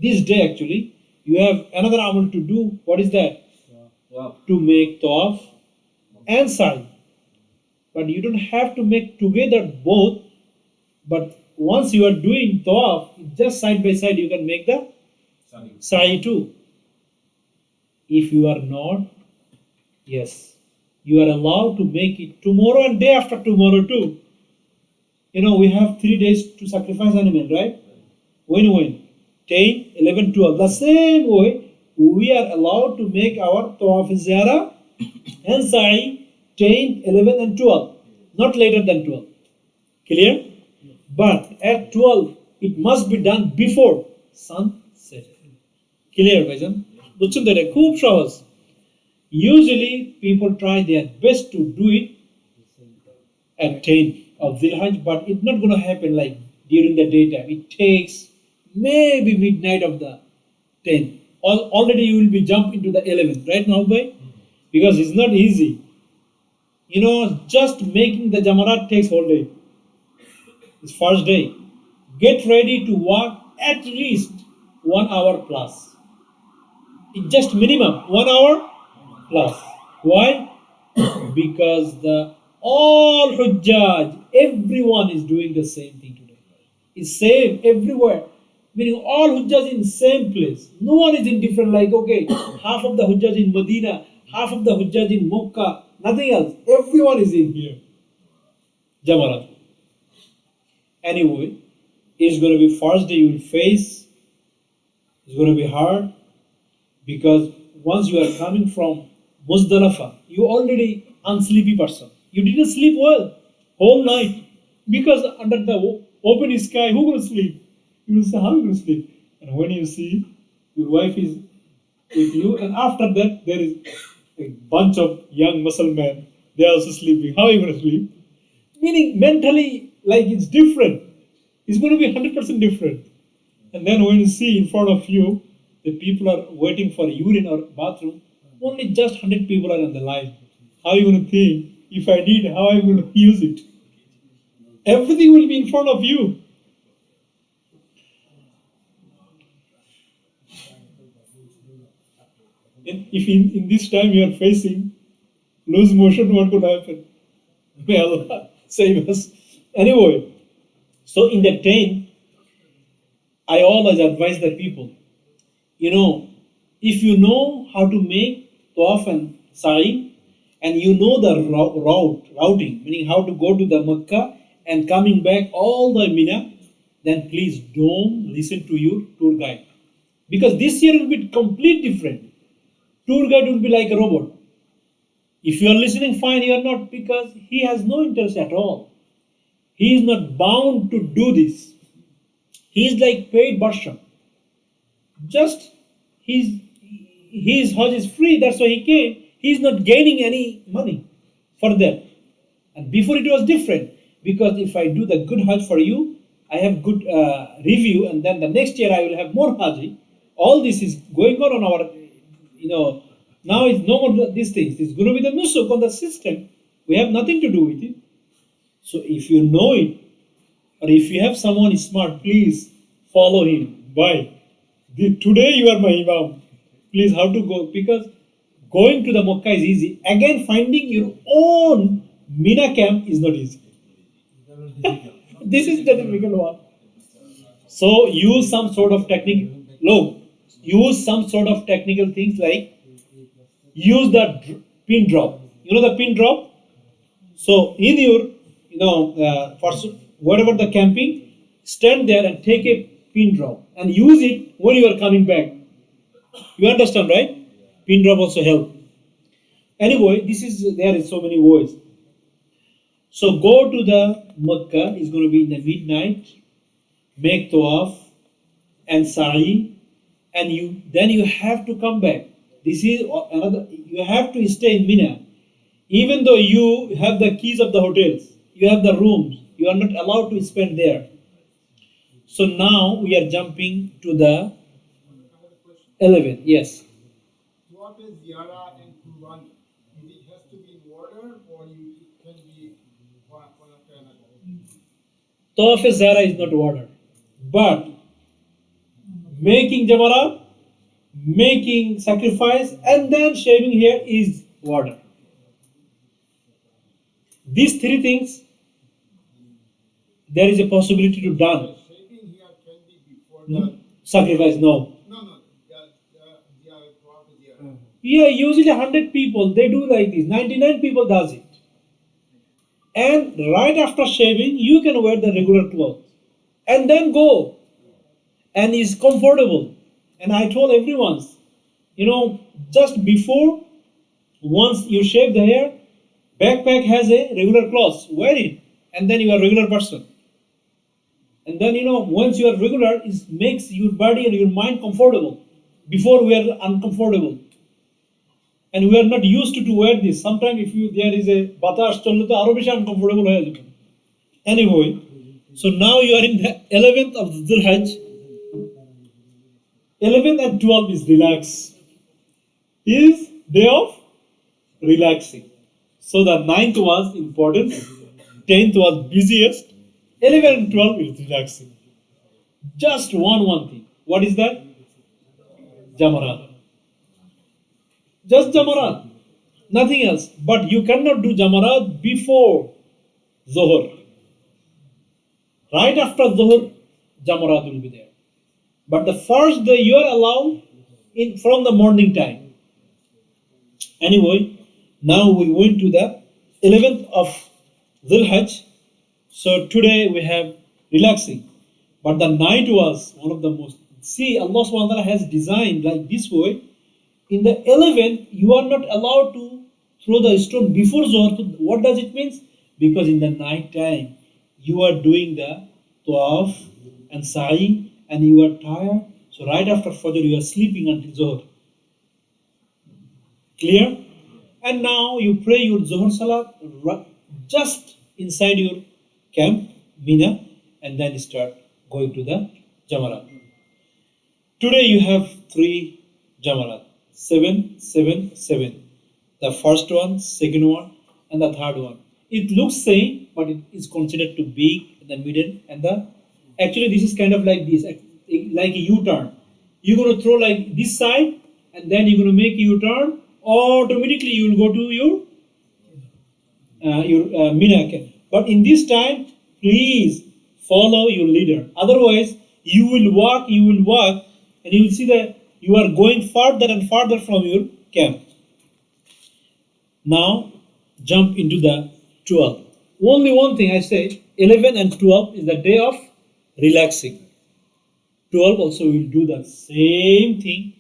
this day actually, you have another amal to do. What is that? Yeah. To make tawaf and sa'i. But you don't have to make together both. But once you are doing tawaf, just side by side, you can make the sa'i too. If you are not, yes, you are allowed to make it tomorrow and day after tomorrow too. We have 3 days to sacrifice animal, right? When? 10, 11, 12. The same way, we are allowed to make our tawaf ziyarah and sa'i 10, 11 and 12. Not later than 12. Clear? But at 12, it must be done before sunset. Clear, Bhajan? Khub sahaj. Usually, people try their best to do it at 10 of Dhul Hajj, but it's not going to happen like during the daytime. It takes maybe midnight of the 10. Already you will be jump into the 11th, right now, boy? Because it's not easy. Just making the Jamarat takes whole day. It's first day. Get ready to walk at least 1 hour plus. It's just minimum 1 hour plus. Why? Because all Hujjaj, everyone is doing the same thing today. It's same everywhere. Meaning all Hujjaj in same place. No one is in different, like, okay, half of the Hujjaj in Medina, half of the Hujjaj in Makkah, nothing else. Everyone is in here. Jamarat. Anyway, it's going to be first day you will face. It's going to be hard because once you are coming from Muzdalifah, you already unsleepy person. You didn't sleep well whole night because under the open sky, who going to sleep? You will say, how are you going to sleep? And when you see your wife is with you, and after that there is a bunch of young muscle men, they are also sleeping. How are you going to sleep? Meaning mentally, like it's different. It's going to be 100% different. And then when you see in front of you, the people are waiting for urine or bathroom, only just 100 people are in the line. How are you going to think? If I need, how am I going to use it? Everything will be in front of you. And if in this time you are facing loose motion, what could happen? May Allah save us. Anyway, so in the 10, I always advise the people, if you know how to make tawaf and sa'i, and you know the routing, meaning how to go to the Makkah and coming back all the Mina, then please don't listen to your tour guide. Because this year will be completely different. Tour guide will be like a robot. If you are listening, fine, you are not, because he has no interest at all. He is not bound to do this. He is like paid person. Just his Hajj is free, that's why he came. He is not gaining any money for that. And before it was different, because if I do the good Hajj for you, I have good review, and then the next year I will have more Hajj. All this is going on our, now it's no more these things. It's going to be the nusuk on the system. We have nothing to do with it. So if you know it, or if you have someone smart, please follow him. Why? Today you are my Imam. Please, how to go? Because going to the Makkah is easy. Again, finding your own Mina camp is not easy. This is the difficult one. So use some sort of technique. Look, use some sort of technical things like use the pin drop. You know the pin drop? So in your, for whatever the camping, stand there and take a pin drop and use it when you are coming back. You understand, right? Pin drop also help. Anyway, there is so many ways. So go to the Makkah, it's going to be in the midnight, make tawaf and sa'i, and then you have to come back. This is another, you have to stay in Mina. Even though you have the keys of the hotels, you have the rooms, you are not allowed to spend there. So now we are jumping to the 11th. Yes. What is Ziyara and Qurbani? It has to be in order, or it can be one after another? Tawaf Zara is not order. But making Jamarat, making sacrifice, and then shaving hair is order. These three things, there is a possibility to done. Shaving here can be before the Sacrifice, no. no. The Tawaf is Ziyara. Yeah, usually 100 people, they do like this. 99 people does it. And right after shaving, you can wear the regular clothes. And then go. And it's comfortable. And I told everyone, just before, once you shave the hair, backpack has a regular clothes. Wear it. And then you are a regular person. And then, once you are regular, it makes your body and your mind comfortable. Before we are uncomfortable. And we are not used to wear this. Sometimes if there is a batash chollo to aro beshi uncomfortable hoye jabe. Anyway, so now you are in the 11th of Dhul Hajj. 11th and 12th is relax. Is day of relaxing. So the 9th was important. 10th was busiest. 11 and 12 is relaxing. Just one thing. What is that? Jamarat. Just Jamarat. Nothing else. But you cannot do Jamarat before Zohar. Right after Zohar, Jamarat will be there. But the first day you are allowed from the morning time. Anyway, now we went to the 11th of Dhul Hajj. So today we have relaxing. But the night was one of the most. See, Allah subhanahu wa ta'ala has designed like this way. In the 11th, you are not allowed to throw the stone before Zohar. What does it mean? Because in the night time, you are doing the tawaf and sa'i and you are tired. So right after Fajr, you are sleeping until Zohar. Clear? And now you pray your Zohar Salat just inside your camp, Mina, and then start going to the Jamarat. Today you have 3 Jamarat. 7, 7, 7. The first one, second one, and the third one. It looks same, but it is considered to big in the middle and the. Actually, this is kind of like this, like a U-turn. You're going to throw like this side, and then you're going to make a U-turn. Automatically, you will go to your Mina camp. But in this time, please follow your leader. Otherwise, you will walk, and you will see that you are going farther and farther from your camp. Now, jump into the 12. Only one thing I say, 11 and 12 is the day of relaxing. 12 also will do the same thing,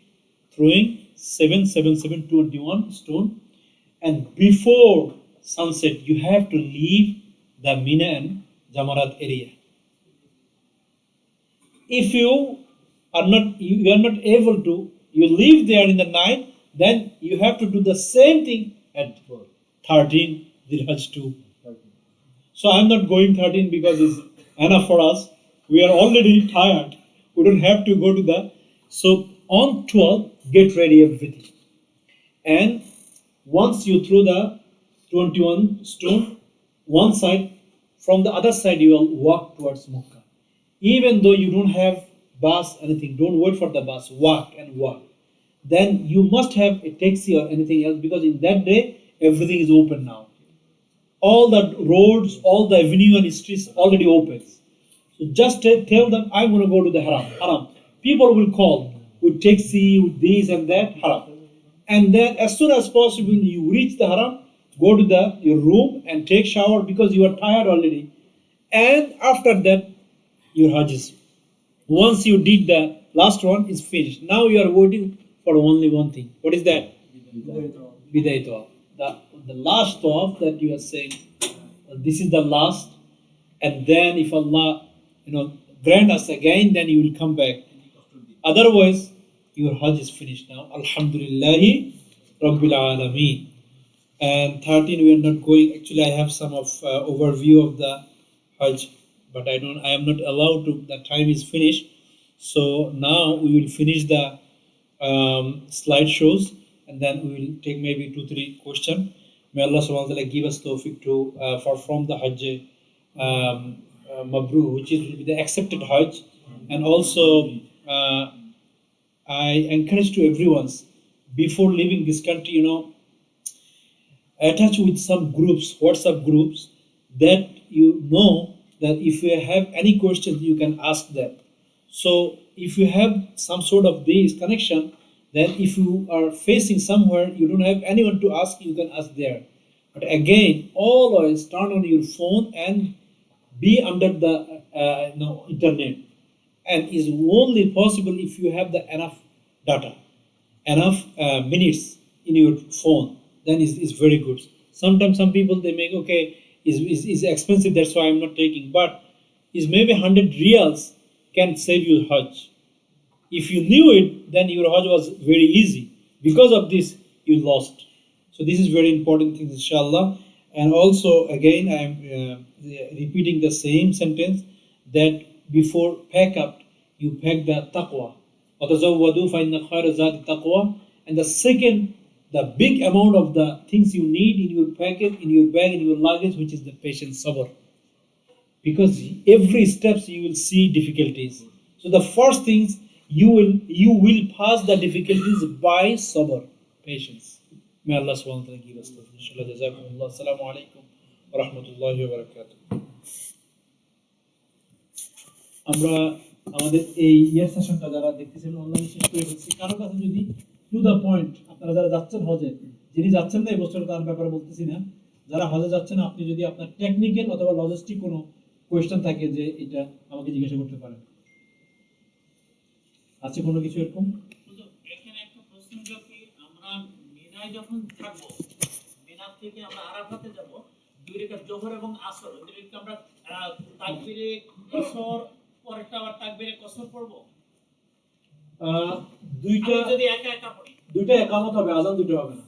throwing 7, 7, 7, 21 stone. And before sunset, you have to leave the Mina and Jamarat area. If you are not able to, you live there in the night, then you have to do the same thing at 13 Dhul Hajj 2. So I'm not going 13 because it's enough for us. We are already tired. We don't have to go to the. So on 12, get ready everything. And once you throw the 21 stone, one side, from the other side you will walk towards Mecca. Even though you don't have bus, anything, don't wait for the bus, walk and walk. Then you must have a taxi or anything else because in that day everything is open now. All the roads, all the avenue and streets already open. So just tell them I'm going to go to the haram. Haram. People will call with taxi, with this and that, haram. And then as soon as possible you reach the haram, go to your room and take shower because you are tired already. And after that, your Hajj is. Once you did the last one, is finished. Now you are waiting for only one thing. What is that? Bidai Tawaf. The last Tawaf that you are saying, this is the last. And then if Allah, grant us again, then you will come back. Otherwise, your Hajj is finished now. Alhamdulillahi Rabbil Alameen. And 13, we are not going. Actually, I have some of overview of the Hajj, but I am not allowed to. The time is finished. So now we will finish the slideshows, and then we will take maybe 2-3 questions. May Allah subhanahu wa ta'ala give us tawfiq to perform the Hajj Mabrur, which is the accepted Hajj. And also, I encourage to everyone, before leaving this country, attach with some groups, WhatsApp groups, that that if you have any questions, you can ask them. So if you have some sort of this connection, then if you are facing somewhere, you don't have anyone to ask, you can ask there. But again, always turn on your phone and be under the internet. And is only possible if you have the enough data, enough minutes in your phone. Then is very good. Sometimes some people they make is expensive, that's why I'm not taking. But is maybe 100 riyals can save you Hajj. If you knew it, then your Hajj was very easy. Because of this, you lost. So this is very important thing, inshallah. And also again, I am repeating the same sentence that before pack up, you pack the taqwa. وَتَزَوَّدُوا فَإِنَّ خَيْرَ الزَّادِ التَّقْوَى. And the second, the big amount of the things you need in your packet, in your bag, in your luggage, which is the patience, sabr. Because every steps you will see difficulties. So the first things you will pass the difficulties by sabr, patience. May Allah subhanahu wa ta'ala give us that. Inshallah, jazakumullah. Assalamualaikum warahmatullahi wabarakatuh. আমরা আমাদের এই ইয়ার সেশনটা যারা দেখতেছেন অনলাইনে শেষ করে ফেলছি। কারো কাছে যদি টু দ্য পয়েন্ট, আপনারা যারা যাচ্ছেন হজে, যিনি যাচ্ছেন না এই বছর তার ব্যাপারে বলতেছি না, যারা হজে যাচ্ছেন আপনি যদি আপনার টেকনিক্যাল অথবা লজিস্টিক কোনো কোয়েশ্চেন থাকে যে এটা আমাকে জিজ্ঞাসা করতে পারেন। আছে কোনো কিছু এরকম? এখানে একটা প্রশ্ন হলো কি, আমরা মিনায় যখন থাকবো, মিনা থেকে আমরা আরাফাতে যাব, 2 রাকাত যোহর এবং আসর, এদেরকে আমরা তাকবীরে কসর পরেরটা আবার তাকবীরে কসর পড়ব। দুইটা যদি একা একা পড়ি, দুইটা একামত হবে, আযান দুটো হবে না।